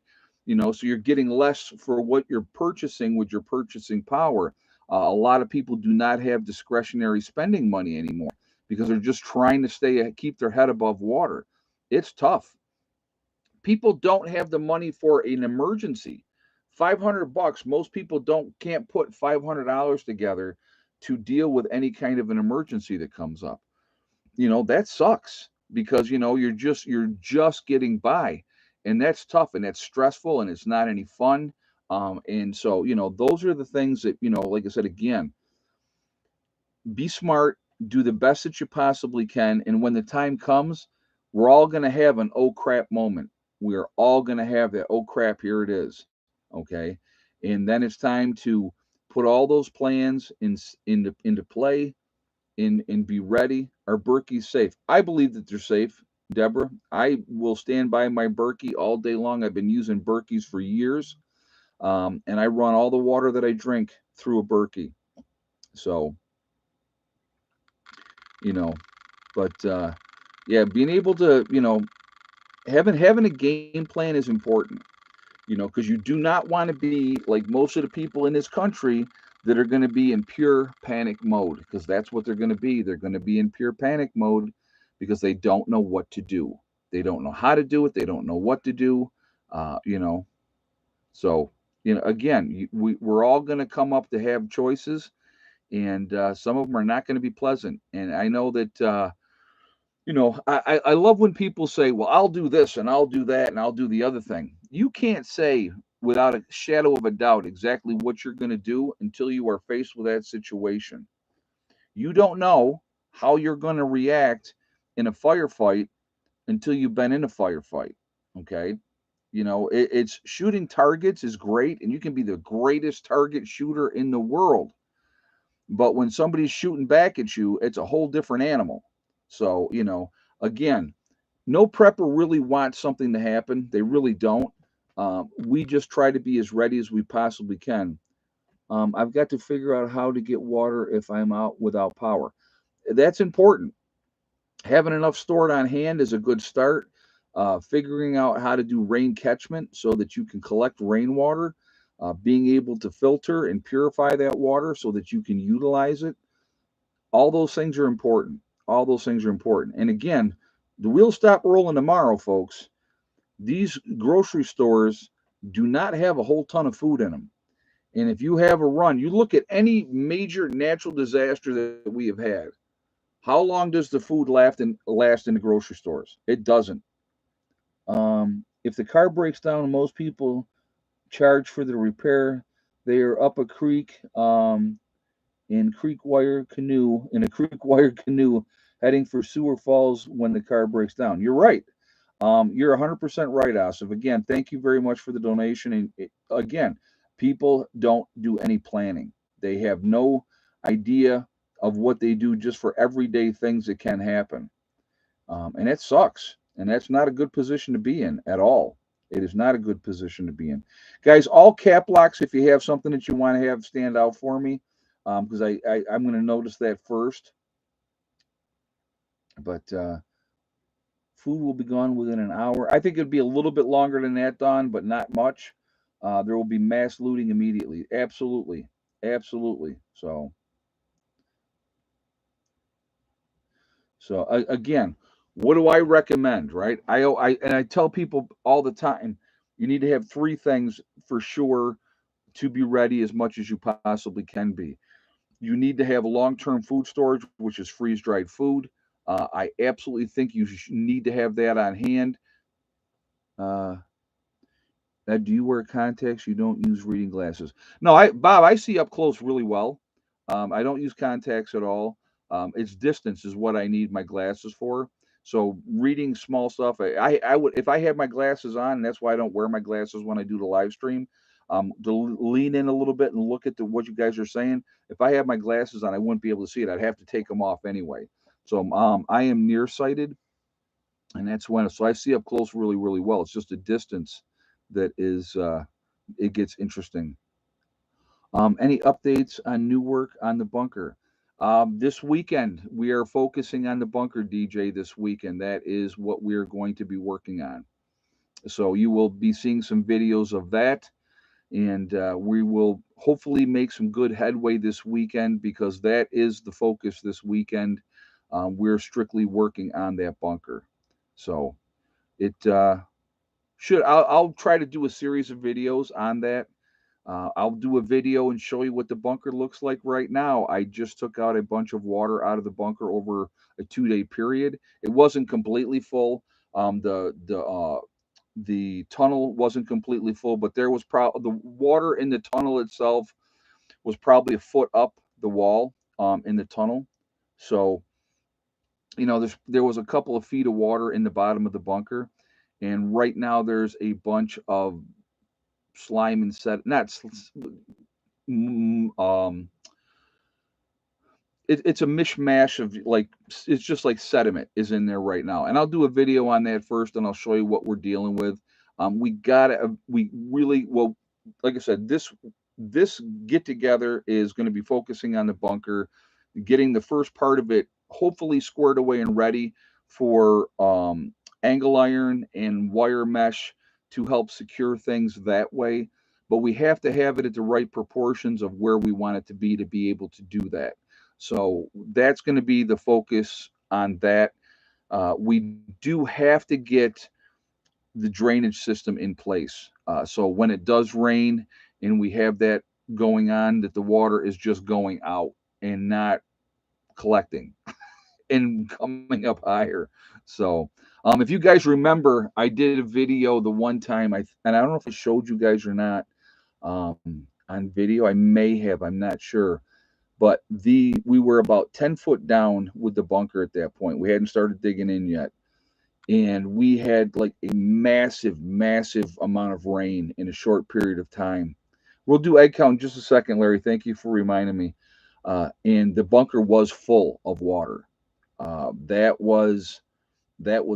So you're getting less for what you're purchasing with your purchasing power. A lot of people do not have discretionary spending money anymore because they're just trying to keep their head above water. It's tough. People don't have the money for an emergency. 500 bucks, most people can't put $500 together to deal with any kind of an emergency that comes up. That sucks because you're just getting by, and that's tough and that's stressful and it's not any fun. And so those are the things that like I said again, be smart, do the best that you possibly can, and when the time comes, we're all going to have an oh crap moment. We are all going to have that oh crap, here it is. Okay. And then it's time to put all those plans into play and be ready. Are Berkeys safe? I believe that they're safe, Deborah. I will stand by my Berkey all day long. I've been using Berkeys for years, and I run all the water that I drink through a Berkey. So, you know, but yeah, being able to, having a game plan is important. Because you do not want to be like most of the people in this country that are going to be in pure panic mode, because that's what they're going to be. They're going to be in pure panic mode because they don't know what to do. They don't know how to do it. They don't know what to do. Uh, you know, so again, we're all going to come up to have choices, and some of them are not going to be pleasant. And I know that. I love when people say, well, I'll do this and I'll do that and I'll do the other thing. You can't say without a shadow of a doubt exactly what you're going to do until you are faced with that situation. You don't know how you're going to react in a firefight until you've been in a firefight. Okay. It's shooting targets is great, and you can be the greatest target shooter in the world. But when somebody's shooting back at you, it's a whole different animal. So, again, no prepper really wants something to happen. They really don't. We just try to be as ready as we possibly can. I've got to figure out how to get water if I'm out without power. That's important. Having enough stored on hand is a good start. Figuring out how to do rain catchment so that you can collect rainwater, being able to filter and purify that water so that you can utilize it. All those things are important. All those things are important. And again, the wheels stop rolling tomorrow, folks. These grocery stores do not have a whole ton of food in them. And if you have a run, you look at any major natural disaster that we have had. How long does the food last in the grocery stores? It doesn't. If the car breaks down, most people charge for the repair. They are up a creek in a creek wire canoe heading for Sewer Falls when the car breaks down. You're right. You're 100% right, Asif. Again, thank you very much for the donation. And again, people don't do any planning. They have no idea of what they do just for everyday things that can happen. And it sucks. And that's not a good position to be in at all. It is not a good position to be in. Guys, all cap locks, if you have something that you want to have stand out for me, because I'm going to notice that first. But food will be gone within an hour. I think it'd be a little bit longer than that, Don, but not much. There will be mass looting immediately. Absolutely, absolutely. So again, what do I recommend? Right? I tell people all the time, you need to have three things for sure to be ready as much as you possibly can be. You need to have long-term food storage, which is freeze-dried food. I absolutely think you need to have that on hand. Uh, do you wear contacts? You don't use reading glasses? No, Bob, I see up close really well. I don't use contacts at all. It's distance is what I need my glasses for. So reading small stuff, I would if I have my glasses on, and that's why I don't wear my glasses when I do the live stream. To lean in a little bit and look at what you guys are saying. If I have my glasses on, I wouldn't be able to see it. I'd have to take them off anyway. So I am nearsighted, and that's when so I see up close really really well. It's just a distance that is it gets interesting. Any updates on new work on the bunker? This weekend we are focusing on the bunker, DJ. This weekend, that is what we are going to be working on. So you will be seeing some videos of that, and we will hopefully make some good headway this weekend because that is the focus this weekend. We're strictly working on that bunker. So it should I'll try to do a series of videos on that. I'll do a video and show you what the bunker looks like right now. I just took out a bunch of water out of the bunker over a 2-day period. It wasn't completely full. The tunnel wasn't completely full, but there was probably the water in the tunnel itself was probably a foot up the wall in the tunnel. So there was a couple of feet of water in the bottom of the bunker, and right now there's a bunch of slime and set not it's a mishmash of like it's just like sediment is in there right now, and I'll do a video on that first, and I'll show you what we're dealing with. We really well, like I said, this get together is going to be focusing on the bunker, getting the first part of it hopefully squared away and ready for angle iron and wire mesh to help secure things that way. But we have to have it at the right proportions of where we want it to be able to do that. So that's going to be the focus on that. We do have to get the drainage system in place. So when it does rain and we have that going on, that the water is just going out and not collecting and coming up higher. So if you guys remember, I did a video the one time, and I don't know if I showed you guys or not on video. I may have, I'm not sure. But we were about 10 foot down with the bunker at that point. We hadn't started digging in yet, and we had like a massive, massive amount of rain in a short period of time. We'll do egg count in just a second, Larry. Thank you for reminding me. And the bunker was full of water. That was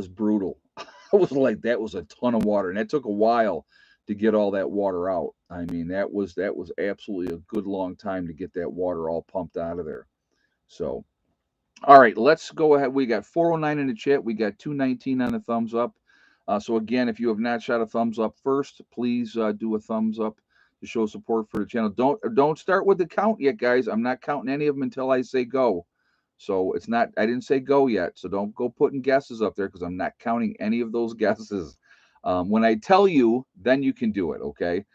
brutal. I was like, that was a ton of water, and that took a while to get all that water out. I mean, that was absolutely a good long time to get that water all pumped out of there. So, all right, let's go ahead. We got 409 in the chat. We got 219 on the thumbs up. So again, if you have not shot a thumbs up first, please do a thumbs up to show support for the channel. Don't start with the count yet, guys. I'm not counting any of them until I say go. So it's not. I didn't say go yet. So don't go putting guesses up there because I'm not counting any of those guesses. When I tell you, then you can do it. Okay.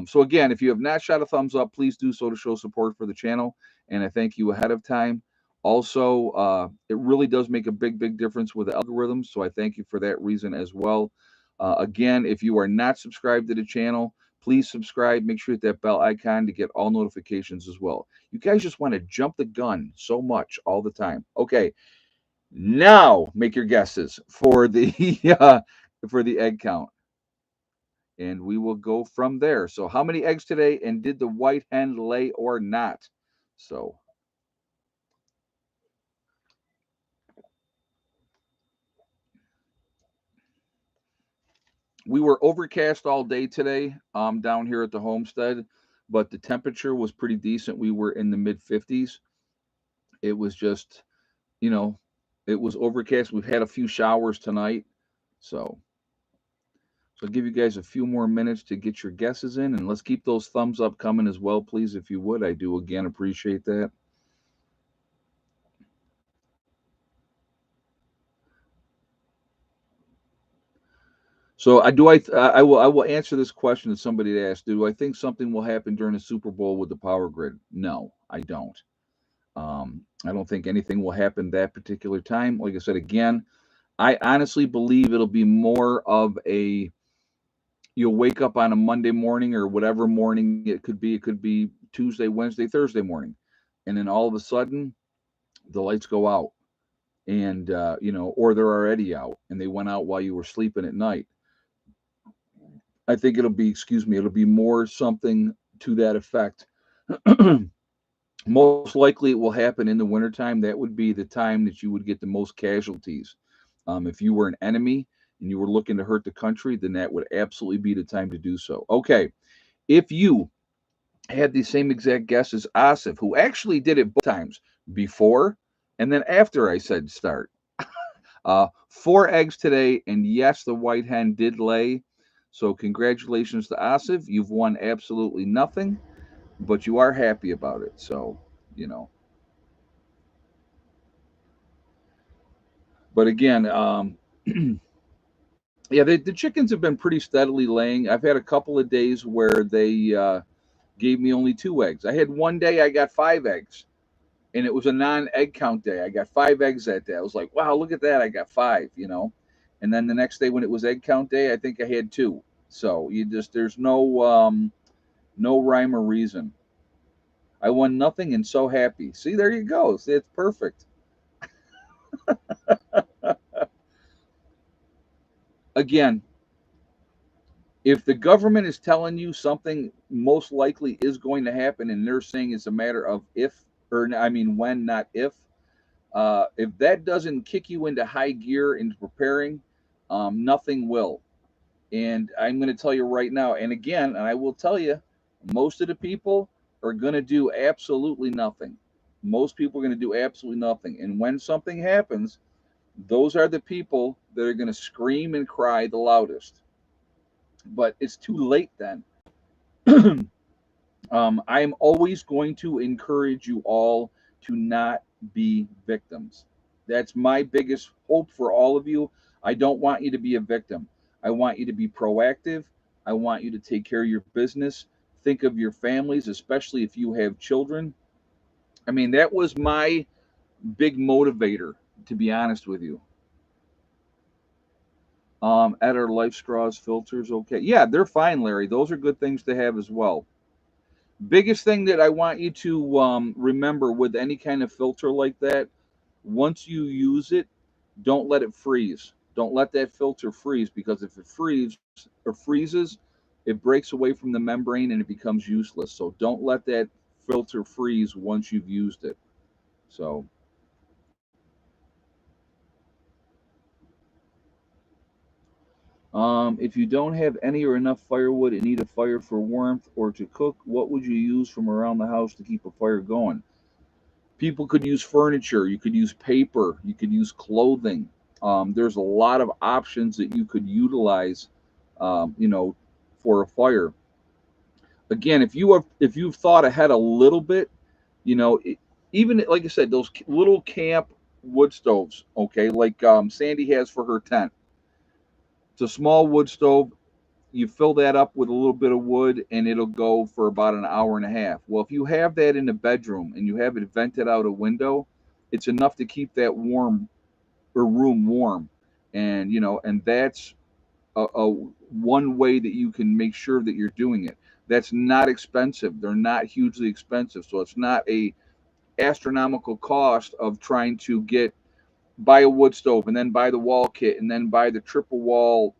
So again, if you have not shot a thumbs up, please do so to show support for the channel, and I thank you ahead of time. Also, it really does make a big, big difference with the algorithms. So I thank you for that reason as well. Again, if you are not subscribed to the channel, please subscribe. Make sure you hit that bell icon to get all notifications as well. You guys just want to jump the gun so much all the time. Okay, now make your guesses for the for the egg count, and we will go from there. So, how many eggs today, and did the white hen lay or not? So, we were overcast all day today down here at the homestead, but the temperature was pretty decent. We were in the mid 50s. It was just, you know, it was overcast. We've had a few showers tonight. So I'll give you guys a few more minutes to get your guesses in, and let's keep those thumbs up coming as well, please, if you would. I do again appreciate that. So I will answer this question that somebody asked. Do I think something will happen during the Super Bowl with the power grid? No, I don't. I don't think anything will happen that particular time. Like I said again, I honestly believe it'll be more of a you'll wake up on a Monday morning or whatever morning it could be. It could be Tuesday, Wednesday, Thursday morning, and then all of a sudden the lights go out, and or they're already out, and they went out while you were sleeping at night. I think it'll be more something to that effect. Most likely it will happen in the wintertime. That would be the time that you would get the most casualties. If you were an enemy and you were looking to hurt the country, then that would absolutely be the time to do so. Okay. If you had the same exact guess as Asif, who actually did it both times, before and then after I said start. 4 eggs today, and yes, the white hen did lay. So congratulations to Asif. You've won absolutely nothing, but you are happy about it. So, you know. But again, yeah, the chickens have been pretty steadily laying. I've had a couple of days where they gave me only 2 eggs. I had one day I got 5 eggs, and it was a non-egg count day. I got 5 eggs that day. I was like, wow, look at that! I got 5. And then the next day when it was egg count day, I think I had 2. So there's no rhyme or reason. I won nothing and so happy. See, there you go. See, it's perfect. Again, If the government is telling you something most likely is going to happen, and they're saying it's a matter of if, or I mean when, not if that doesn't kick you into high gear into preparing, nothing will. And I'm going to tell you right now, and again, and I will tell you, most of the people are going to do absolutely nothing. Most people are going to do absolutely nothing. And when something happens, those are the people that are going to scream and cry the loudest. But it's too late then. I'm always going to encourage you all to not be victims. That's my biggest hope for all of you. I don't want you to be a victim. I want you to be proactive. I want you to take care of your business. Think of your families, especially if you have children. I mean, that was my big motivator, to be honest with you. At our Life Straws filters, okay. Yeah, they're fine, Larry. Those are good things to have as well. Biggest thing that I want you to remember with any kind of filter like that, once you use it, don't let it freeze. Don't let that filter freeze, because if it freezes, it breaks away from the membrane and it becomes useless. So don't let that filter freeze once you've used it. So if you don't have any or enough firewood and need a fire for warmth or to cook, what would you use from around the house to keep a fire going? People could use furniture, you could use paper, you could use clothing. There's a lot of options that you could utilize, you know, for a fire. Again, if you've thought ahead a little bit, you know, even like I said, those little camp wood stoves, okay, like Sandy has for her tent. It's a small wood stove. You fill that up with a little bit of wood and it'll go for about an hour and a half. Well, if you have that in the bedroom and you have it vented out a window, it's enough to keep that warm or room warm. And and that's a one way that you can make sure that you're doing it. That's not expensive. They're not hugely expensive. So it's not a astronomical cost of trying to get buy a wood stove and then buy the wall kit and then buy the triple wall,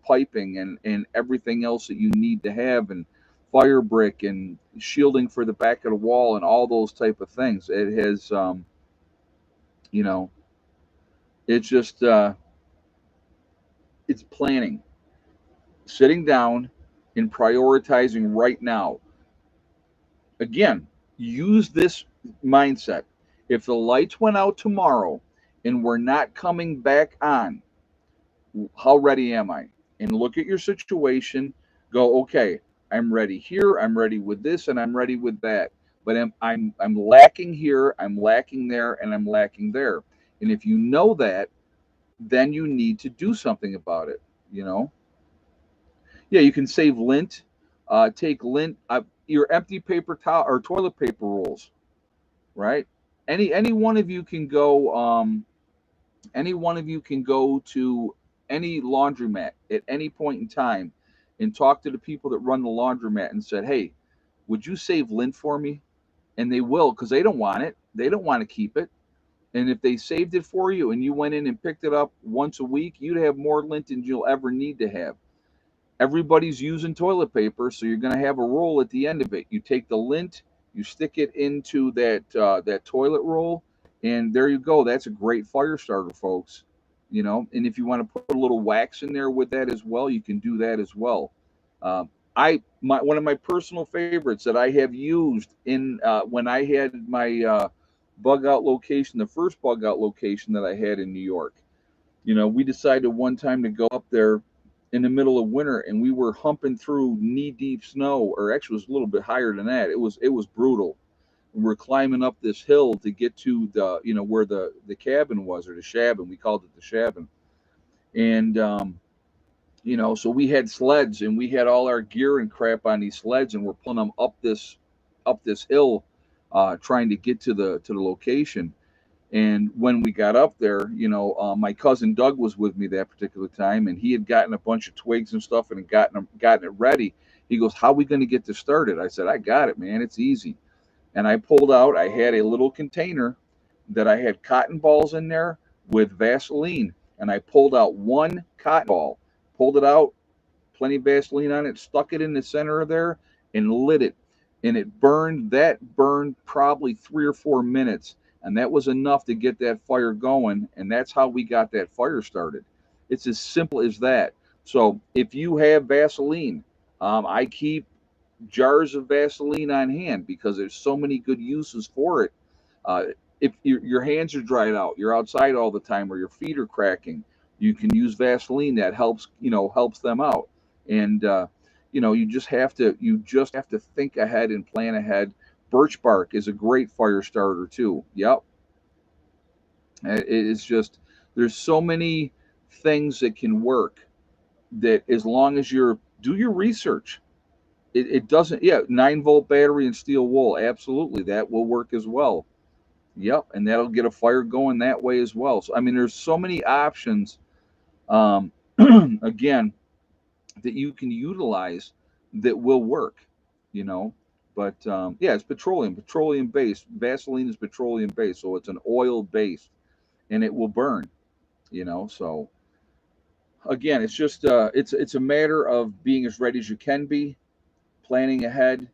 piping and everything else that you need to have, and fire brick and shielding for the back of the wall and all those type of things. It has, you know, it's just, it's planning, sitting down and prioritizing right now. Again, use this mindset. If the lights went out tomorrow and we're not coming back on, how ready am I? And look at your situation. Go, okay, I'm ready here. I'm ready with this, and I'm ready with that. But I'm lacking here. I'm lacking there, and I'm lacking there. And if you know that, then you need to do something about it. You know, yeah, you can save lint. Take lint. Your empty paper towel or toilet paper rolls, right? Any one of you can go. Any one of you can go to any laundromat at any point in time and talk to the people that run the laundromat and said, "Hey, would you save lint for me?" And they will, because they don't want it. They don't want to keep it. And if they saved it for you and you went in and picked it up once a week, you'd have more lint than you'll ever need to have. Everybody's using toilet paper, so you're going to have a roll at the end of it. You take the lint, you stick it into that toilet roll, and there you go. That's a great fire starter, folks. And if you want to put a little wax in there with that as well, you can do that as well. One of my personal favorites that I have used in when I had my bug out location, the first bug out location that I had in New York. We decided one time to go up there in the middle of winter, and we were humping through knee deep snow, or actually it was a little bit higher than that. It was brutal. And we're climbing up this hill to get to the where the cabin was, or the shabin. We called it the shabin. And so we had sleds and we had all our gear and crap on these sleds, and we're pulling them up this hill, trying to get to the location. And when we got up there, my cousin Doug was with me that particular time, and he had gotten a bunch of twigs and stuff and had gotten it ready. He goes, "How are we going to get this started?" I said, "I got it, man. It's easy." And I pulled out. I had a little container that I had cotton balls in there with Vaseline, and I pulled out one cotton ball, pulled it out, plenty of Vaseline on it, stuck it in the center of there, and lit it. And it burned, that burned probably 3 or 4 minutes. And that was enough to get that fire going. And that's how we got that fire started. It's as simple as that. So if you have Vaseline, I keep jars of Vaseline on hand because there's so many good uses for it. Uh, if your hands are dried out, you're outside all the time, or your feet are cracking, you can use Vaseline. That helps, helps them out. And you just have to think ahead and plan ahead. Birch bark is a great fire starter too. Yep, it's just there's so many things that can work. That as long as you're do your research, it doesn't. Yeah, 9-volt battery and steel wool, absolutely, that will work as well. Yep, and that'll get a fire going that way as well. So I mean, there's so many options. Um, again, that you can utilize that will work. You know, but yeah, it's petroleum based. Vaseline is petroleum based, so it's an oil based, and it will burn. So again, it's just it's a matter of being as ready as you can be, planning ahead,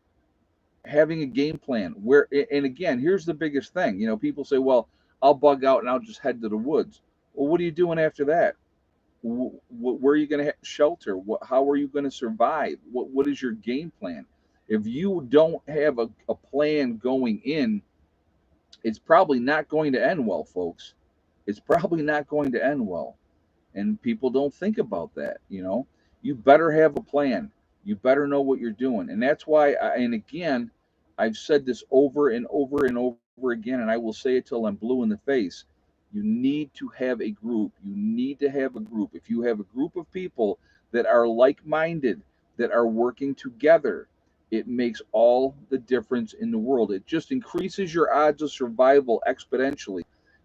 having a game plan. And again, here's the biggest thing. People say, well, I'll bug out and I'll just head to the woods. Well, what are you doing after that? Where are you going to shelter? How are you going to survive? What is your game plan? If you don't have a plan going in, it's probably not going to end well, folks. It's probably not going to end well. And people don't think about that. You better have a plan. You better know what you're doing. And that's why and again, I've said this over and over and over again, and I will say it till I'm blue in the face. You need to have a group. You need to have a group. If you have a group of people that are like-minded, that are working together, it makes all the difference in the world. It just increases your odds of survival exponentially.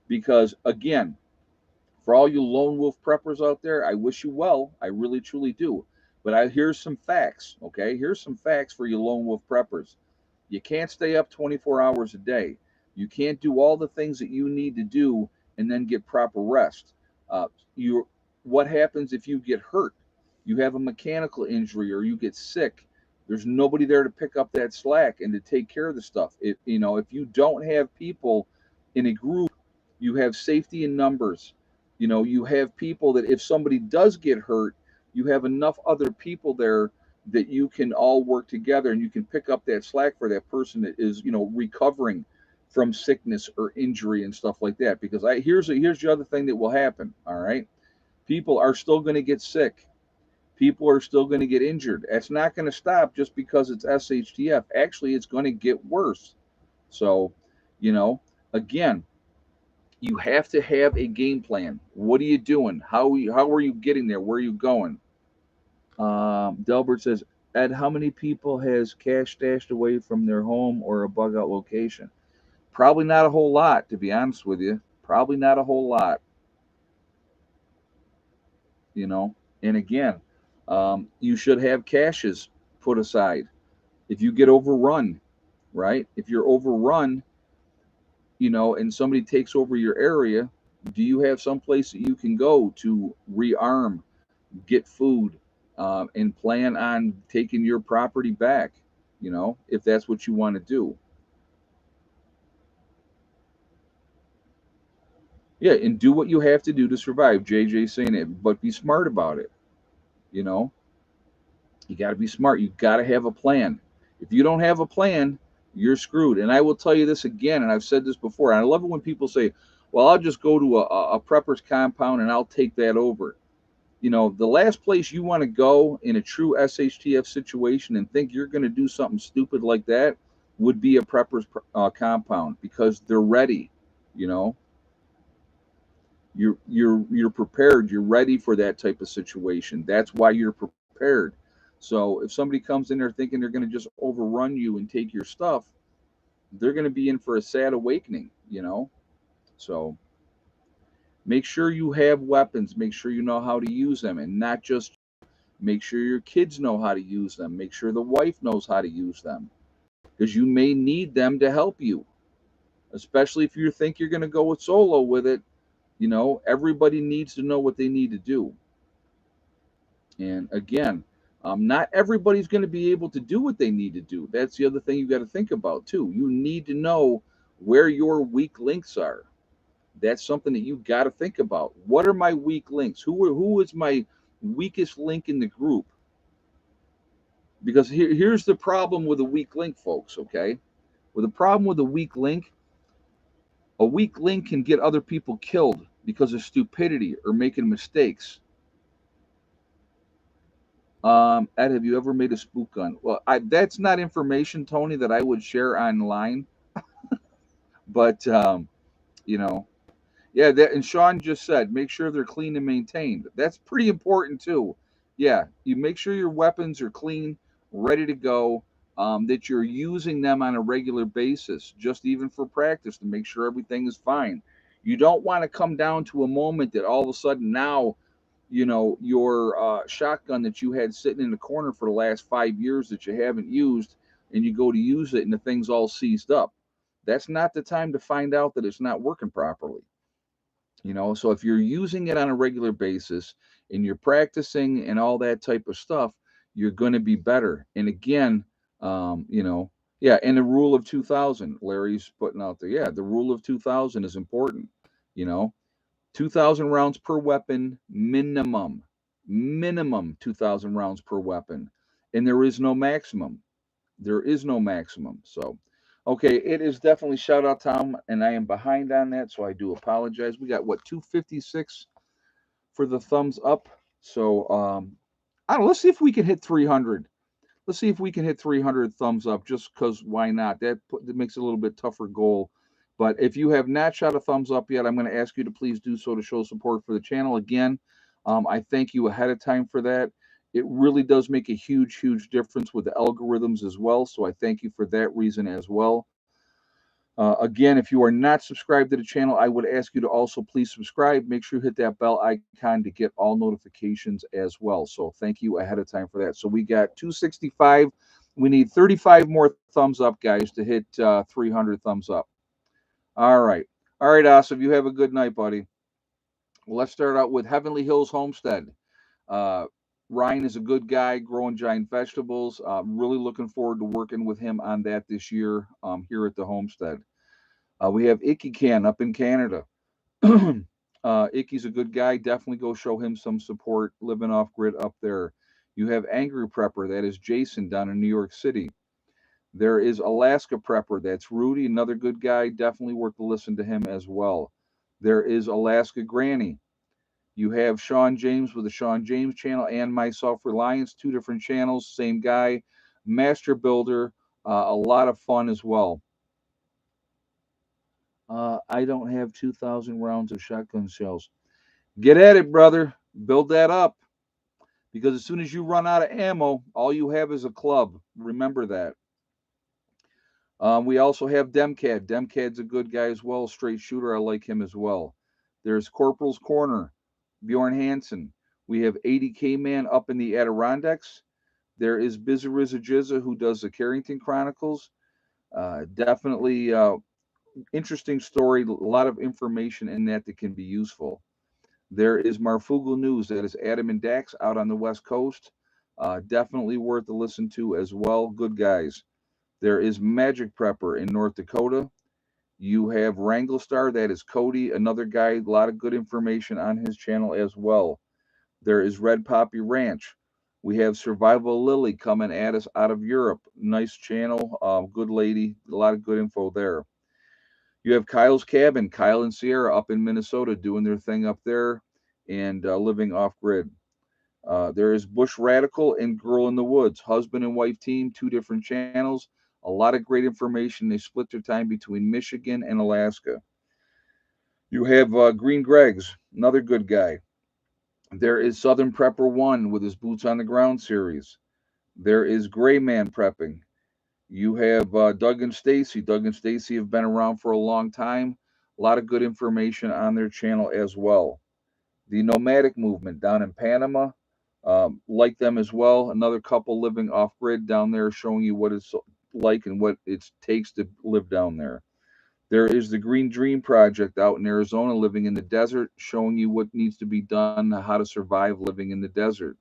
Because again, for all you lone wolf preppers out there, I wish you well. I really truly do. But here's some facts, okay? Here's some facts for you lone wolf preppers. You can't stay up 24 hours a day. You can't do all the things that you need to do and then get proper rest. You, what happens if you get hurt? You have a mechanical injury or you get sick. There's nobody there to pick up that slack and to take care of the stuff. If you don't have people in a group, you have safety in numbers. You have people that if somebody does get hurt, you have enough other people there that you can all work together and you can pick up that slack for that person that is, recovering from sickness or injury and stuff like that. Because here's the other thing that will happen. All right. People are still going to get sick. People are still going to get injured. It's not going to stop just because it's SHTF. Actually, it's going to get worse. So, again, you have to have a game plan. What are you doing? How are you getting there? Where are you going? Delbert says, Ed, how many people has cash stashed away from their home or a bug out location? Probably not a whole lot, to be honest with you. Probably not a whole lot, you know. And again, you should have caches put aside. If you get overrun, right? If you're overrun, and somebody takes over your area, do you have some place that you can go to rearm, get food, and plan on taking your property back, if that's what you want to do? Yeah, and do what you have to do to survive. JJ saying it, but be smart about it. You know, you got to be smart. You got to have a plan. If you don't have a plan, you're screwed. And I will tell you this again, and I've said this before. And I love it when people say, "Well, I'll just go to a prepper's compound and I'll take that over." The last place you want to go in a true SHTF situation and think you're going to do something stupid like that would be a prepper's compound, because they're ready. You know, you're prepared. You're ready for that type of situation. That's why you're prepared. So if somebody comes in there thinking they're going to just overrun you and take your stuff, they're going to be in for a sad awakening. So make sure you have weapons. Make sure you know how to use them, and not just. Make sure your kids know how to use them. Make sure the wife knows how to use them, because you may need them to help you, especially if you think you're going to go solo with it. Everybody needs to know what they need to do. And again, Not everybody's going to be able to do what they need to do. That's the other thing you got to think about too. You need to know where your weak links are. That's something that you got to think about. What are my weak links? Who is my weakest link in the group? Because here's the problem with a weak link, folks. Okay, with a problem with a weak link can get other people killed because of stupidity or making mistakes. Ed, have you ever made a spook gun? Well, that's not information, Tony, that I would share online. But you know, yeah. That, and Sean just said, make sure they're clean and maintained. That's pretty important too. Yeah, you make sure your weapons are clean, ready to go. That you're using them on a regular basis, just even for practice, to make sure everything is fine. You don't want to come down to a moment that all of a sudden now, your shotgun that you had sitting in the corner for the last 5 years that you haven't used, and you go to use it and the thing's all seized up. That's not the time to find out that it's not working properly. So if you're using it on a regular basis and you're practicing and all that type of stuff, you're going to be better. And again, yeah, and the rule of 2000, Larry's putting out there. Yeah, the rule of 2000 is important. You know, 2,000 rounds per weapon minimum 2,000 rounds per weapon, and there is no maximum. There is no maximum. So, okay, it is definitely shout out time, and I am behind on that, so I do apologize. We got what, 256 for the thumbs up. So, I don't know. Let's see if we can hit 300. Let's see if we can hit 300 thumbs up, just because why not? That makes it a little bit tougher goal. But if you have not shot a thumbs up yet, I'm going to ask you to please do so to show support for the channel. Again, I thank you ahead of time for that. It really does make a huge, huge difference with the algorithms as well. So I thank you for that reason as well. Again, if you are not subscribed to the channel, I would ask you to also please subscribe. Make sure you hit that bell icon to get all notifications as well. So thank you ahead of time for that. So we got 265. We need 35 more thumbs up, guys, to hit 300 thumbs up. All right. All right, Asif, you have a good night, buddy. Well, let's start out with Heavenly Hills Homestead. Uh, Ryan is a good guy growing giant vegetables. Really looking forward to working with him on that this year here at the homestead. We have Icky Can up in Canada. Icky's a good guy. Definitely go show him some support living off grid up there. You have Angry Prepper. That is Jason down in New York City. There is Alaska Prepper. That's Rudy, another good guy. Definitely worth to listen to him as well. There is Alaska Granny. You have Sean James with the Sean James channel and My Self Reliance, two different channels, same guy. Master Builder, a lot of fun as well. I don't have 2,000 rounds of shotgun shells. Get at it, brother. Build that up. Because as soon as you run out of ammo, all you have is a club. Remember that. We also have Demcad. Demcad's a good guy as well. Straight shooter. I like him as well. There's Corporal's Corner. Bjorn Hansen. We have 80K Man up in the Adirondacks. There is Bizariza Jizza, who does the Carrington Chronicles. Definitely interesting story. A lot of information in that can be useful. There is Marfugal News. That is Adam and Dax out on the West Coast. Definitely worth to listen to as well. Good guys. There is Magic Prepper in North Dakota. You have Wranglestar. That is Cody, another guy. A lot of good information on his channel as well. There is Red Poppy Ranch. We have Survival Lily coming at us out of Europe. Nice channel. Good lady. A lot of good info there. You have Kyle's Cabin, Kyle and Sierra up in Minnesota doing their thing up there and living off grid. There is Bush Radical and Girl in the Woods, husband and wife team, two different channels. A lot of great information. They split their time between Michigan and Alaska. You have Green Greg's, another good guy. There is Southern Prepper One with his Boots on the Ground series. There is Gray Man Prepping. You have Doug and Stacy. Doug and Stacy have been around for a long time. A lot of good information on their channel as well. The Nomadic Movement down in Panama, like them as well. Another couple living off grid down there, showing you what it's like and what it takes to live down there. There is the Green Dream Project out in Arizona, living in the desert, showing you what needs to be done, how to survive living in the desert.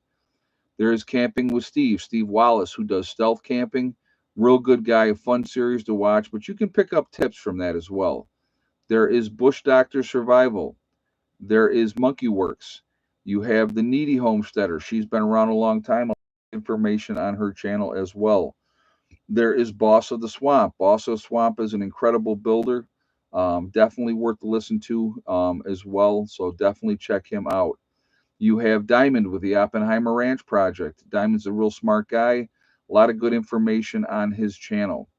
There is Camping with Steve Wallace, who does stealth camping. Real good guy, a fun series to watch, but you can pick up tips from that as well. There is Bush Doctor Survival. There is Monkey Works. You have the Needy Homesteader. She's been around a long time. Information on her channel as well. There is Boss of the Swamp. Boss of the Swamp is an incredible builder. Definitely worth to listen to as well. So definitely check him out. You have Diamond with the Oppenheimer Ranch Project. Diamond's a real smart guy. A lot of good information on his channel.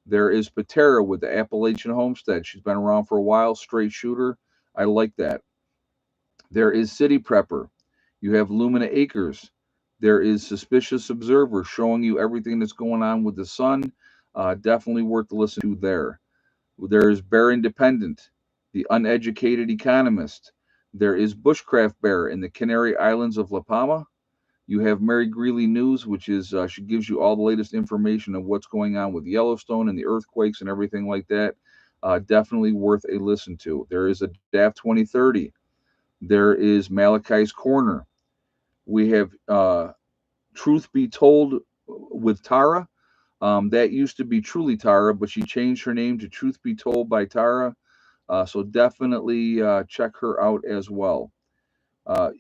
There is Patera with the Appalachian Homestead. She's been around for a while. Straight shooter. I like that. There is City Prepper. You have Lumina Acres. There is Suspicious Observer showing you everything that's going on with the sun. Definitely worth to listen to there. There is Bear Independent, the Uneducated Economist. There is Bushcraft Bear in the Canary Islands of La Palma. You have Mary Greeley News, which is she gives you all the latest information of what's going on with Yellowstone and the earthquakes and everything like that. Definitely worth a listen to. There is a DAF 2030. There is Malachi's Corner. We have Truth Be Told with Tara. That used to be Truly Tara, but she changed her name to Truth Be Told by Tara. So definitely check her out as well.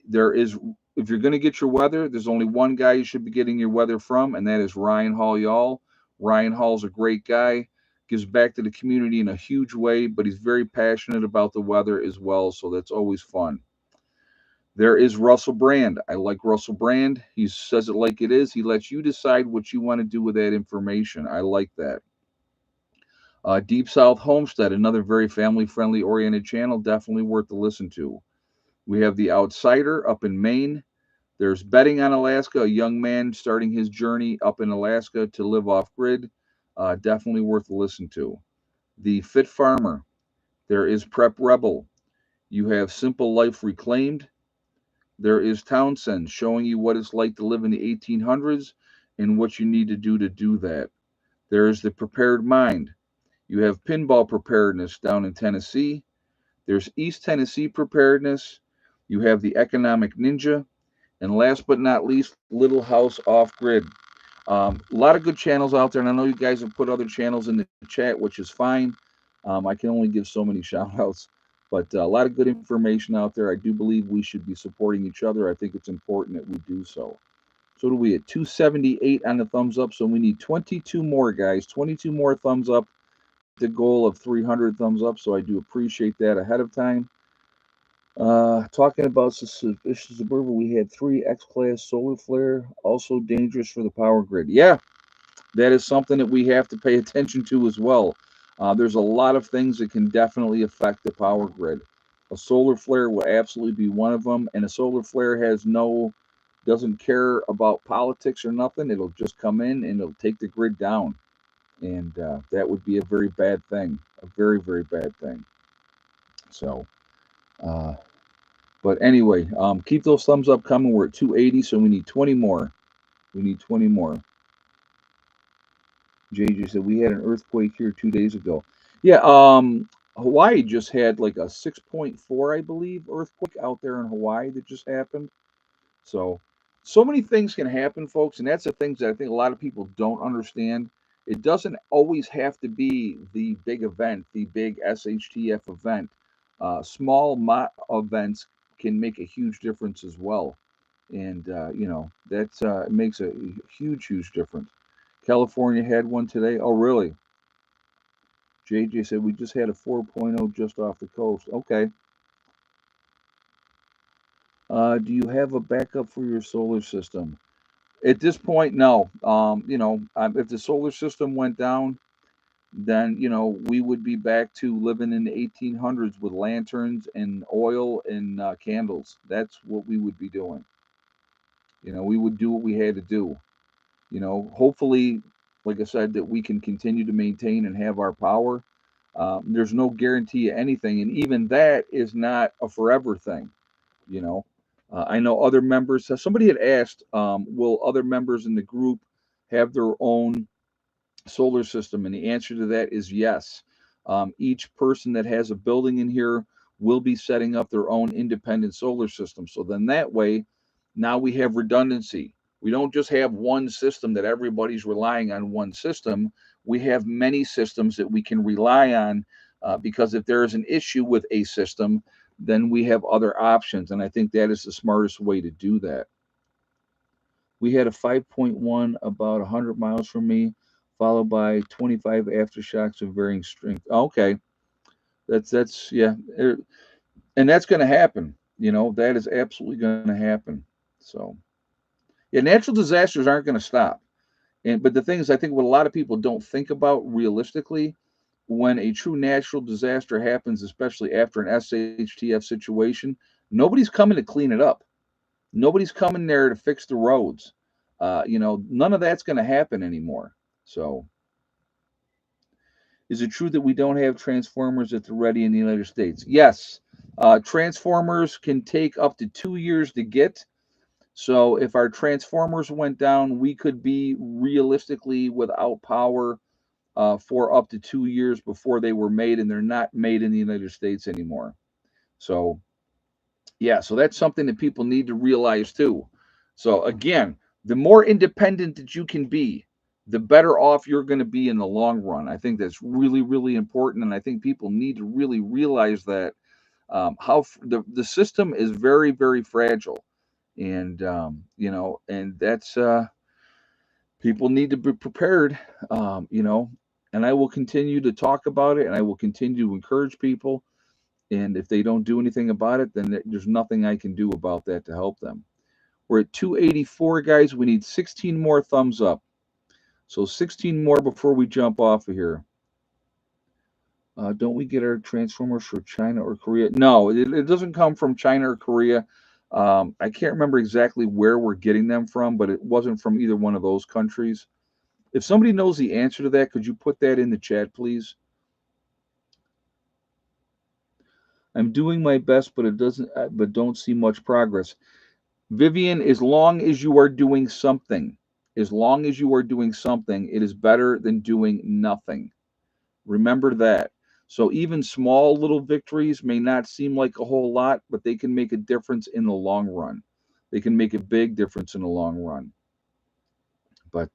There is, if you're going to get your weather, there's only one guy you should be getting your weather from, and that is Ryan Hall Y'all. Ryan Hall's a great guy, gives back to the community in a huge way, but he's very passionate about the weather as well, so that's always fun. There is Russell Brand. I like Russell Brand. He says it like it is. He lets you decide what you want to do with that information. I like that. Deep South Homestead, another very family friendly oriented channel, definitely worth to listen to. We have The Outsider up in Maine. There's Betting on Alaska, a young man starting his journey up in Alaska to live off grid. Definitely worth to listen to. The Fit Farmer. There is Prep Rebel. You have Simple Life Reclaimed. There is Townsend showing you what it's like to live in the 1800s and what you need to do that. There is The Prepared Mind. You have Pinball Preparedness down in Tennessee. There's East Tennessee Preparedness. You have the Economic Ninja. And last but not least, Little House Off Grid. A lot of good channels out there, and I know you guys have put other channels in the chat, which is fine. I can only give so many shout outs, but a lot of good information out there. I do believe we should be supporting each other. I think it's important that we do so. So do we at 278 on the thumbs up? So we need 22 more, guys. 22 more thumbs up. The goal of 300 thumbs up. So I do appreciate that ahead of time. Talking about Suspicious Observer, we had 3 X-Class solar flare, also dangerous for the power grid. Yeah, that is something that we have to pay attention to as well. There's a lot of things that can definitely affect the power grid. A solar flare will absolutely be one of them, and a solar flare doesn't care about politics or nothing. It'll just come in and it'll take the grid down, and that would be a very bad thing, a very, very bad thing. So, but anyway, keep those thumbs up coming. We're at 280, so we need 20 more. We need 20 more. JJ said we had an earthquake here 2 days ago. Yeah, Hawaii just had like a 6.4, I believe, earthquake out there in Hawaii that just happened. So many things can happen, folks, and that's the things that I think a lot of people don't understand. It doesn't always have to be the big event, the big SHTF event. Small events can make a huge difference as well, and that makes a huge difference. California had one today. Oh, really? JJ said we just had a 4.0 just off the coast. Okay. Do you have a backup for your solar system? At this point, no. If the solar system went down, then we would be back to living in the 1800s with lanterns and oil and candles. That's what we would be doing. We would do what we had to do. Hopefully, like I said, that we can continue to maintain and have our power. There's no guarantee of anything, and even that is not a forever thing. I know other members. Somebody had asked, will other members in the group have their own solar system? And the answer to that is yes. Each person that has a building in here will be setting up their own independent solar system. So then that way, now we have redundancy. We don't just have one system that everybody's relying on one system. We have many systems that we can rely on, because if there is an issue with a system, then we have other options. And I think that is the smartest way to do that. We had a 5.1 about 100 miles from me, followed by 25 aftershocks of varying strength. Okay, yeah, and that's going to happen. That is absolutely going to happen. So yeah, natural disasters aren't going to stop. But the thing is, I think what a lot of people don't think about realistically, when a true natural disaster happens, especially after an SHTF situation, nobody's coming to clean it up. Nobody's coming there to fix the roads. None of that's going to happen anymore. So, is it true that we don't have transformers at the ready in the United States? Yes. Transformers can take up to 2 years to get. So, if our transformers went down, we could be realistically without power for up to 2 years before they were made, and they're not made in the United States anymore. So, yeah, so that's something that people need to realize too. So again, the more independent that you can be, the better off you're going to be in the long run. I think that's really, really important, and I think people need to really realize that, the system is very, very fragile, and and that's people need to be prepared. And I will continue to talk about it, and I will continue to encourage people, and if they don't do anything about it, then there's nothing I can do about that to help them. We're at 284, guys. We need 16 more thumbs up. So 16 more before we jump off of here. Don't we get our transformers from China or Korea? No, it doesn't come from China or Korea. I can't remember exactly where we're getting them from, but it wasn't from either one of those countries. If somebody knows the answer to that, could you put that in the chat, please? I'm doing my best, but it doesn't. But don't see much progress. Vivian, as long as you are doing something, it is better than doing nothing. Remember that. So even small little victories may not seem like a whole lot, but they can make a difference in the long run. They can make a big difference in the long run. But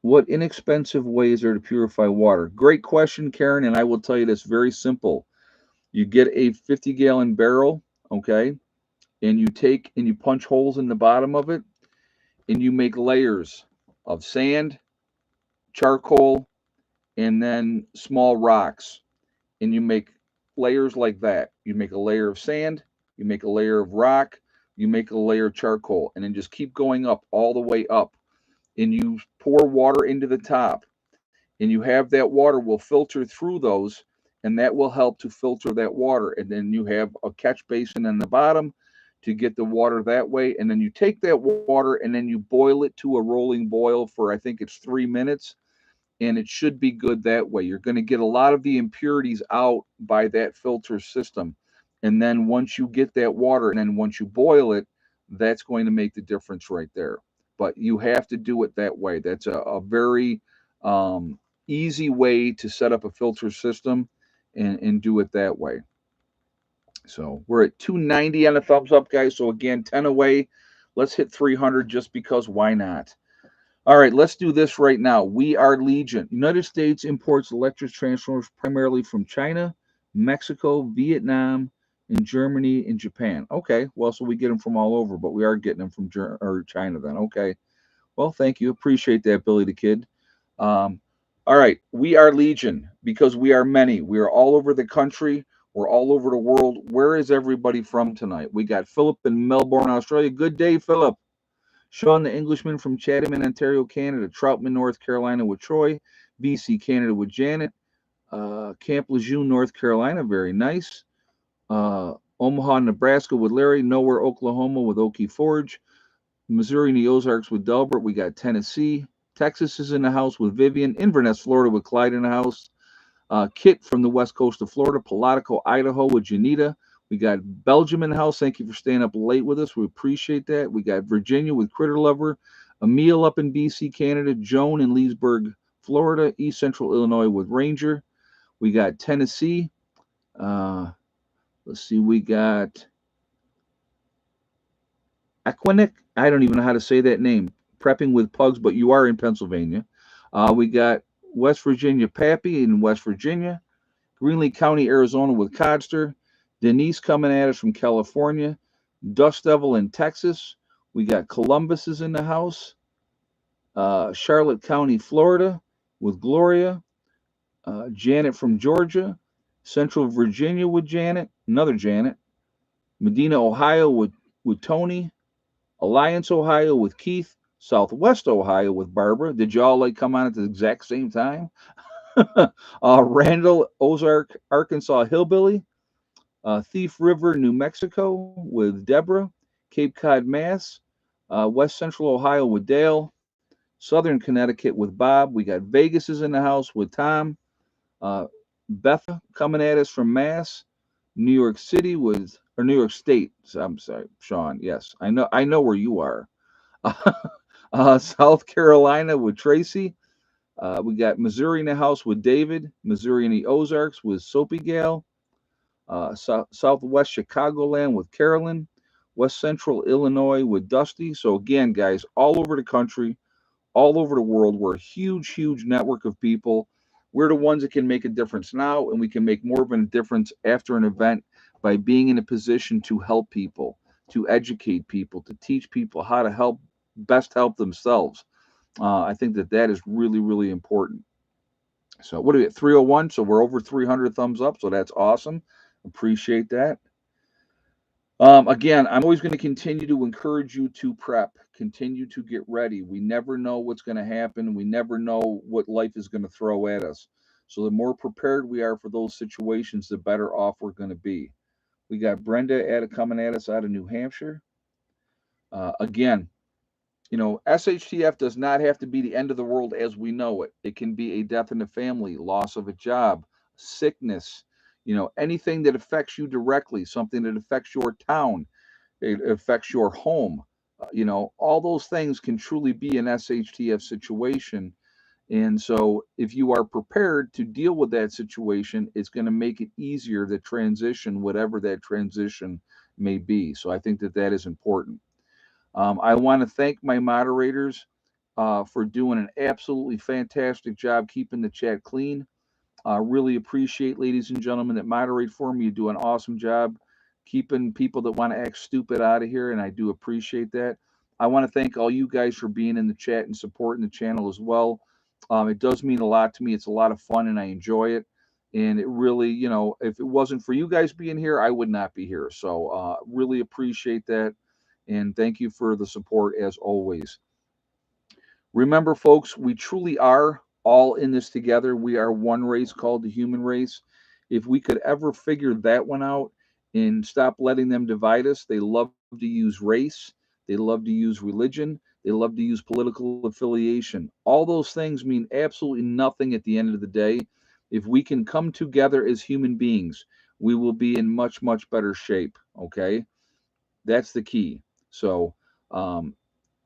what inexpensive ways are to purify water? Great question, Karen, and I will tell you this very simple. You get a 50-gallon barrel, okay, and you punch holes in the bottom of it, and you make layers of sand, charcoal, and then small rocks. And you make layers like that. You make a layer of sand, you make a layer of rock, you make a layer of charcoal, and then just keep going up all the way up. And you pour water into the top, and you have that water will filter through those, and that will help to filter that water. And then you have a catch basin in the bottom to get the water that way. And then you take that water and then you boil it to a rolling boil for, I think it's 3 minutes, and it should be good that way. You're going to get a lot of the impurities out by that filter system. And then once you get that water and then once you boil it, that's going to make the difference right there. But you have to do it that way. That's a very easy way to set up a filter system, and do it that way. So we're at 290 on the thumbs up, guys. So again, 10 away. Let's hit 300 just because why not? All right, let's do this right now. We are Legion. United States imports electric transformers primarily from China, Mexico, Vietnam, and Germany and Japan. Okay, well, so we get them from all over, but we are getting them from China then. Okay, well, thank you. Appreciate that, Billy the Kid. All right, we are Legion because we are many. We are all over the country. We're all over the world. Where is everybody from tonight? We got Philip in Melbourne, Australia. Good day, Philip. Sean the Englishman from Chatham in Ontario, Canada. Troutman, North Carolina with Troy. BC, Canada with Janet. Camp Lejeune, North Carolina. Very nice. Omaha, Nebraska with Larry. Nowhere, Oklahoma with Okie Forge. Missouri in the Ozarks with Delbert. We got Tennessee. Texas is in the house with Vivian. Inverness, Florida with Clyde in the house. Kit from the west coast of Florida. Palatka, Idaho with Janita. We got Belgium in the house. Thank you for staying up late with us. We appreciate that. We got Virginia with Critter Lover. Emil up in BC, Canada. Joan in Leesburg, Florida. East Central Illinois with Ranger. We got Tennessee. Let's see. We got I don't even know how to say that name. Prepping with Pugs, but you are in Pennsylvania. We got West Virginia Pappy in West Virginia. Greenlee County, Arizona with Codster. Denise coming at us from California. Dust Devil in Texas. We got Columbus is in the house. Charlotte County, Florida with Gloria. Janet from Georgia. Central Virginia with Janet. Another Janet. Medina, Ohio with Tony. Alliance, Ohio with Keith. Southwest Ohio with Barbara. Did y'all like come on at the exact same time? Randall, Ozark, Arkansas Hillbilly. Thief River, New Mexico with Deborah. Cape Cod, Mass. West Central Ohio with Dale. Southern Connecticut with Bob. We got Vegas is in the house with Tom. Beth coming at us from Mass. New York City with, or New York State. I'm sorry, Sean. Yes, I know where you are. South Carolina with Tracy. We got Missouri in the house with David. Missouri in the Ozarks with Soapy Gal. Southwest Chicagoland with Carolyn. West Central Illinois with Dusty. So again, guys, all over the country, all over the world, we're a huge, huge network of people. We're the ones that can make a difference now, and we can make more of a difference after an event by being in a position to help people, to educate people, to teach people how to best help themselves. I think that is really, really important. So what are we at? 301. So we're over 300 thumbs up. So that's awesome. Appreciate that. Again, I'm always going to continue to encourage you to prep, continue to get ready. We never know what's going to happen. We never know what life is going to throw at us. So the more prepared we are for those situations, the better off we're going to be. We got Brenda coming at us out of New Hampshire. Again, SHTF does not have to be the end of the world as we know it. It can be a death in the family, loss of a job, sickness, anything that affects you directly, something that affects your town, it affects your home. All those things can truly be an SHTF situation. And so, if you are prepared to deal with that situation, it's going to make it easier to transition, whatever that transition may be. So, I think that is important. I want to thank my moderators for doing an absolutely fantastic job keeping the chat clean. Really appreciate, ladies and gentlemen, that moderate for me. You do an awesome job keeping people that want to act stupid out of here, and I do appreciate that. I want to thank all you guys for being in the chat and supporting the channel as well. It does mean a lot to me. It's a lot of fun, and I enjoy it. And it really, if it wasn't for you guys being here, I would not be here. So really appreciate that. And thank you for the support as always. Remember, folks, we truly are all in this together. We are one race called the human race. If we could ever figure that one out and stop letting them divide us, they love to use race, they love to use religion, they love to use political affiliation. All those things mean absolutely nothing at the end of the day. If we can come together as human beings, we will be in much, much better shape. Okay? That's the key. So,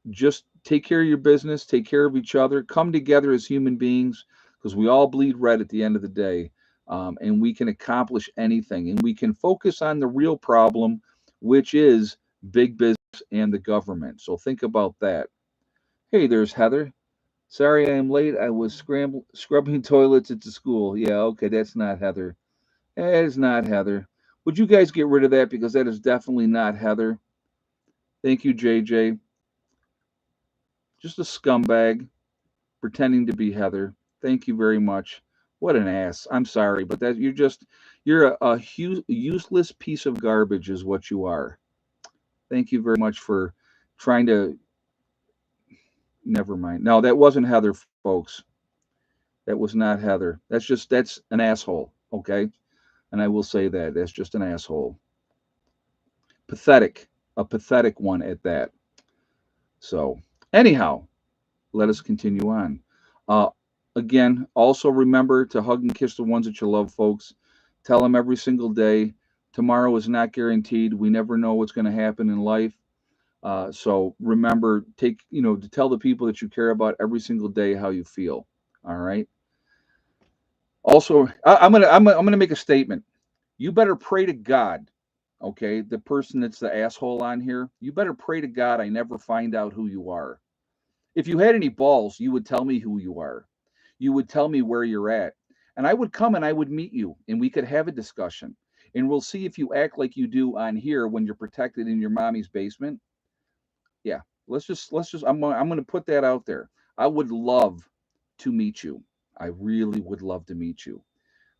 just take care of your business, take care of each other, come together as human beings because we all bleed red at the end of the day. And we can accomplish anything and we can focus on the real problem, which is big business and the government. So think about that. Hey, there's Heather. Sorry I am late. I was scrubbing toilets at the school. Yeah, okay, that's not Heather. That is not Heather. Would you guys get rid of that because that is definitely not Heather? Thank you, JJ. Just a scumbag pretending to be Heather. Thank you very much. What an ass. I'm sorry, but that you're a useless piece of garbage is what you are. Thank you very much for trying to never mind. No, that wasn't Heather, folks. That was not Heather. That's an asshole, okay? And I will say that. That's just an asshole. Pathetic. A pathetic one at that. So, anyhow, let us continue on. Uh, Again, also remember to hug and kiss the ones that you love, folks. Tell them every single day. Tomorrow is not guaranteed. We never know what's going to happen in life. So remember, to tell the people that you care about every single day how you feel. All right. Also, I'm gonna make a statement. You better pray to God. okay, the person that's the asshole on here, you better pray to God I never find out who you are. If you had any balls, you would tell me who you are. You would tell me where you're at. And I would come and I would meet you and we could have a discussion. And we'll see if you act like you do on here when you're protected in your mommy's basement. Yeah, let's just I'm going to put that out there. I would love to meet you. I really would love to meet you,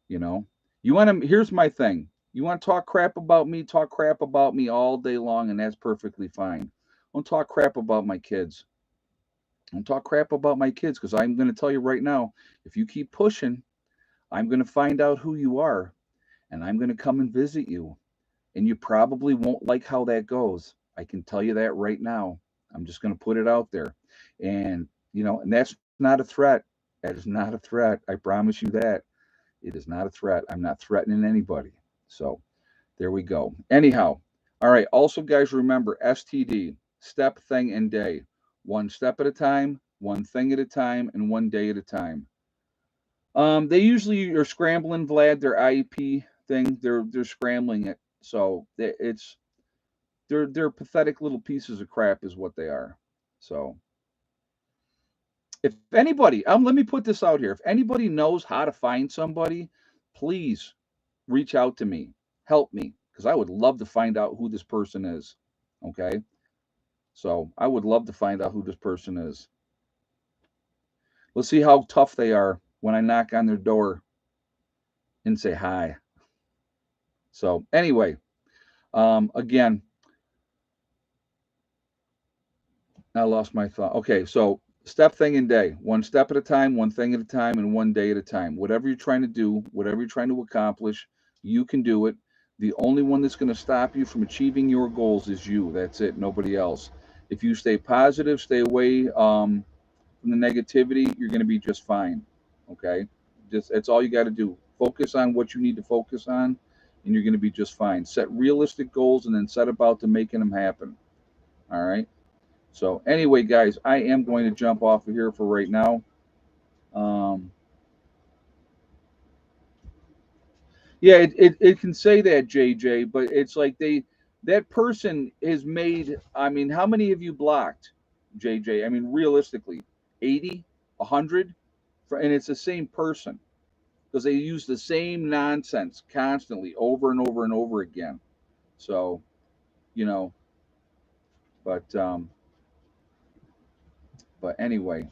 you know. You want to Here's my thing. You want to talk crap about me all day long and that's perfectly fine. Don't talk crap about my kids. Don't talk crap about my kids because I'm going to tell you right now, if you keep pushing, I'm going to find out who you are and I'm going to come and visit you. And you probably won't like how that goes. I can tell you that right now. I'm just going to put it out there. And, and that's not a threat. That is not a threat. I promise you that. It is not a threat. I'm not threatening anybody. So there we go. Anyhow, all right. Also, guys, remember STD, step, thing, and day. One step at a time, one thing at a time, and one day at a time. They usually are scrambling, Vlad, their IEP thing. They're scrambling it. So they're pathetic little pieces of crap is what they are. So if anybody, let me put this out here. If anybody knows how to find somebody, please reach out to me. Help me because I would love to find out who this person is. Okay? So I would love to find out who this person is. Let's see how tough they are when I knock on their door and say hi. So anyway, again, I lost my thought. Okay, so step, thing, and day. One step at a time, one thing at a time, and one day at a time. Whatever you're trying to do, whatever you're trying to accomplish, you can do it. The only one that's going to stop you from achieving your goals is you. That's it, nobody else. If you stay positive, stay away from the negativity, you're going to be just fine. Okay? That's all you got to do. Focus on what you need to focus on, and you're going to be just fine. Set realistic goals and then set about to making them happen. All right? So anyway, guys, I am going to jump off of here for right now. Um, yeah, it can say that, JJ, but it's like that person has made. I mean, how many have you blocked, JJ? I mean, realistically, 80, 100, and it's the same person because they use the same nonsense constantly over and over and over again. So, you know, but but anyway,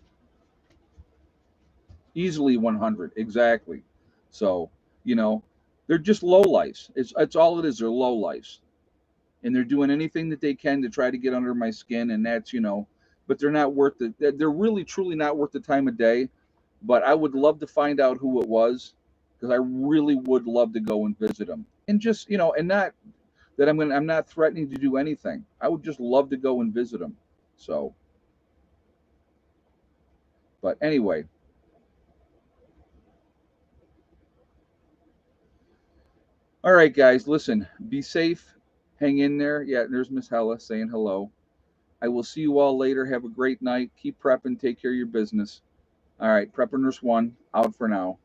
easily 100 exactly. So you know they're just low lives. It's all it is. They're low lives, and they're doing anything that they can to try to get under my skin, and that's but they're not worth it. They're really truly not worth the time of day. But I would love to find out who it was because I really would love to go and visit them and just and not that I'm not threatening to do anything. I would just love to go and visit them. So but anyway, all right, guys, listen, be safe, hang in there. Yeah, there's Miss Hella saying hello. I will see you all later. Have a great night. Keep prepping. Take care of your business. All right, Prepper Nurse 1 out for now.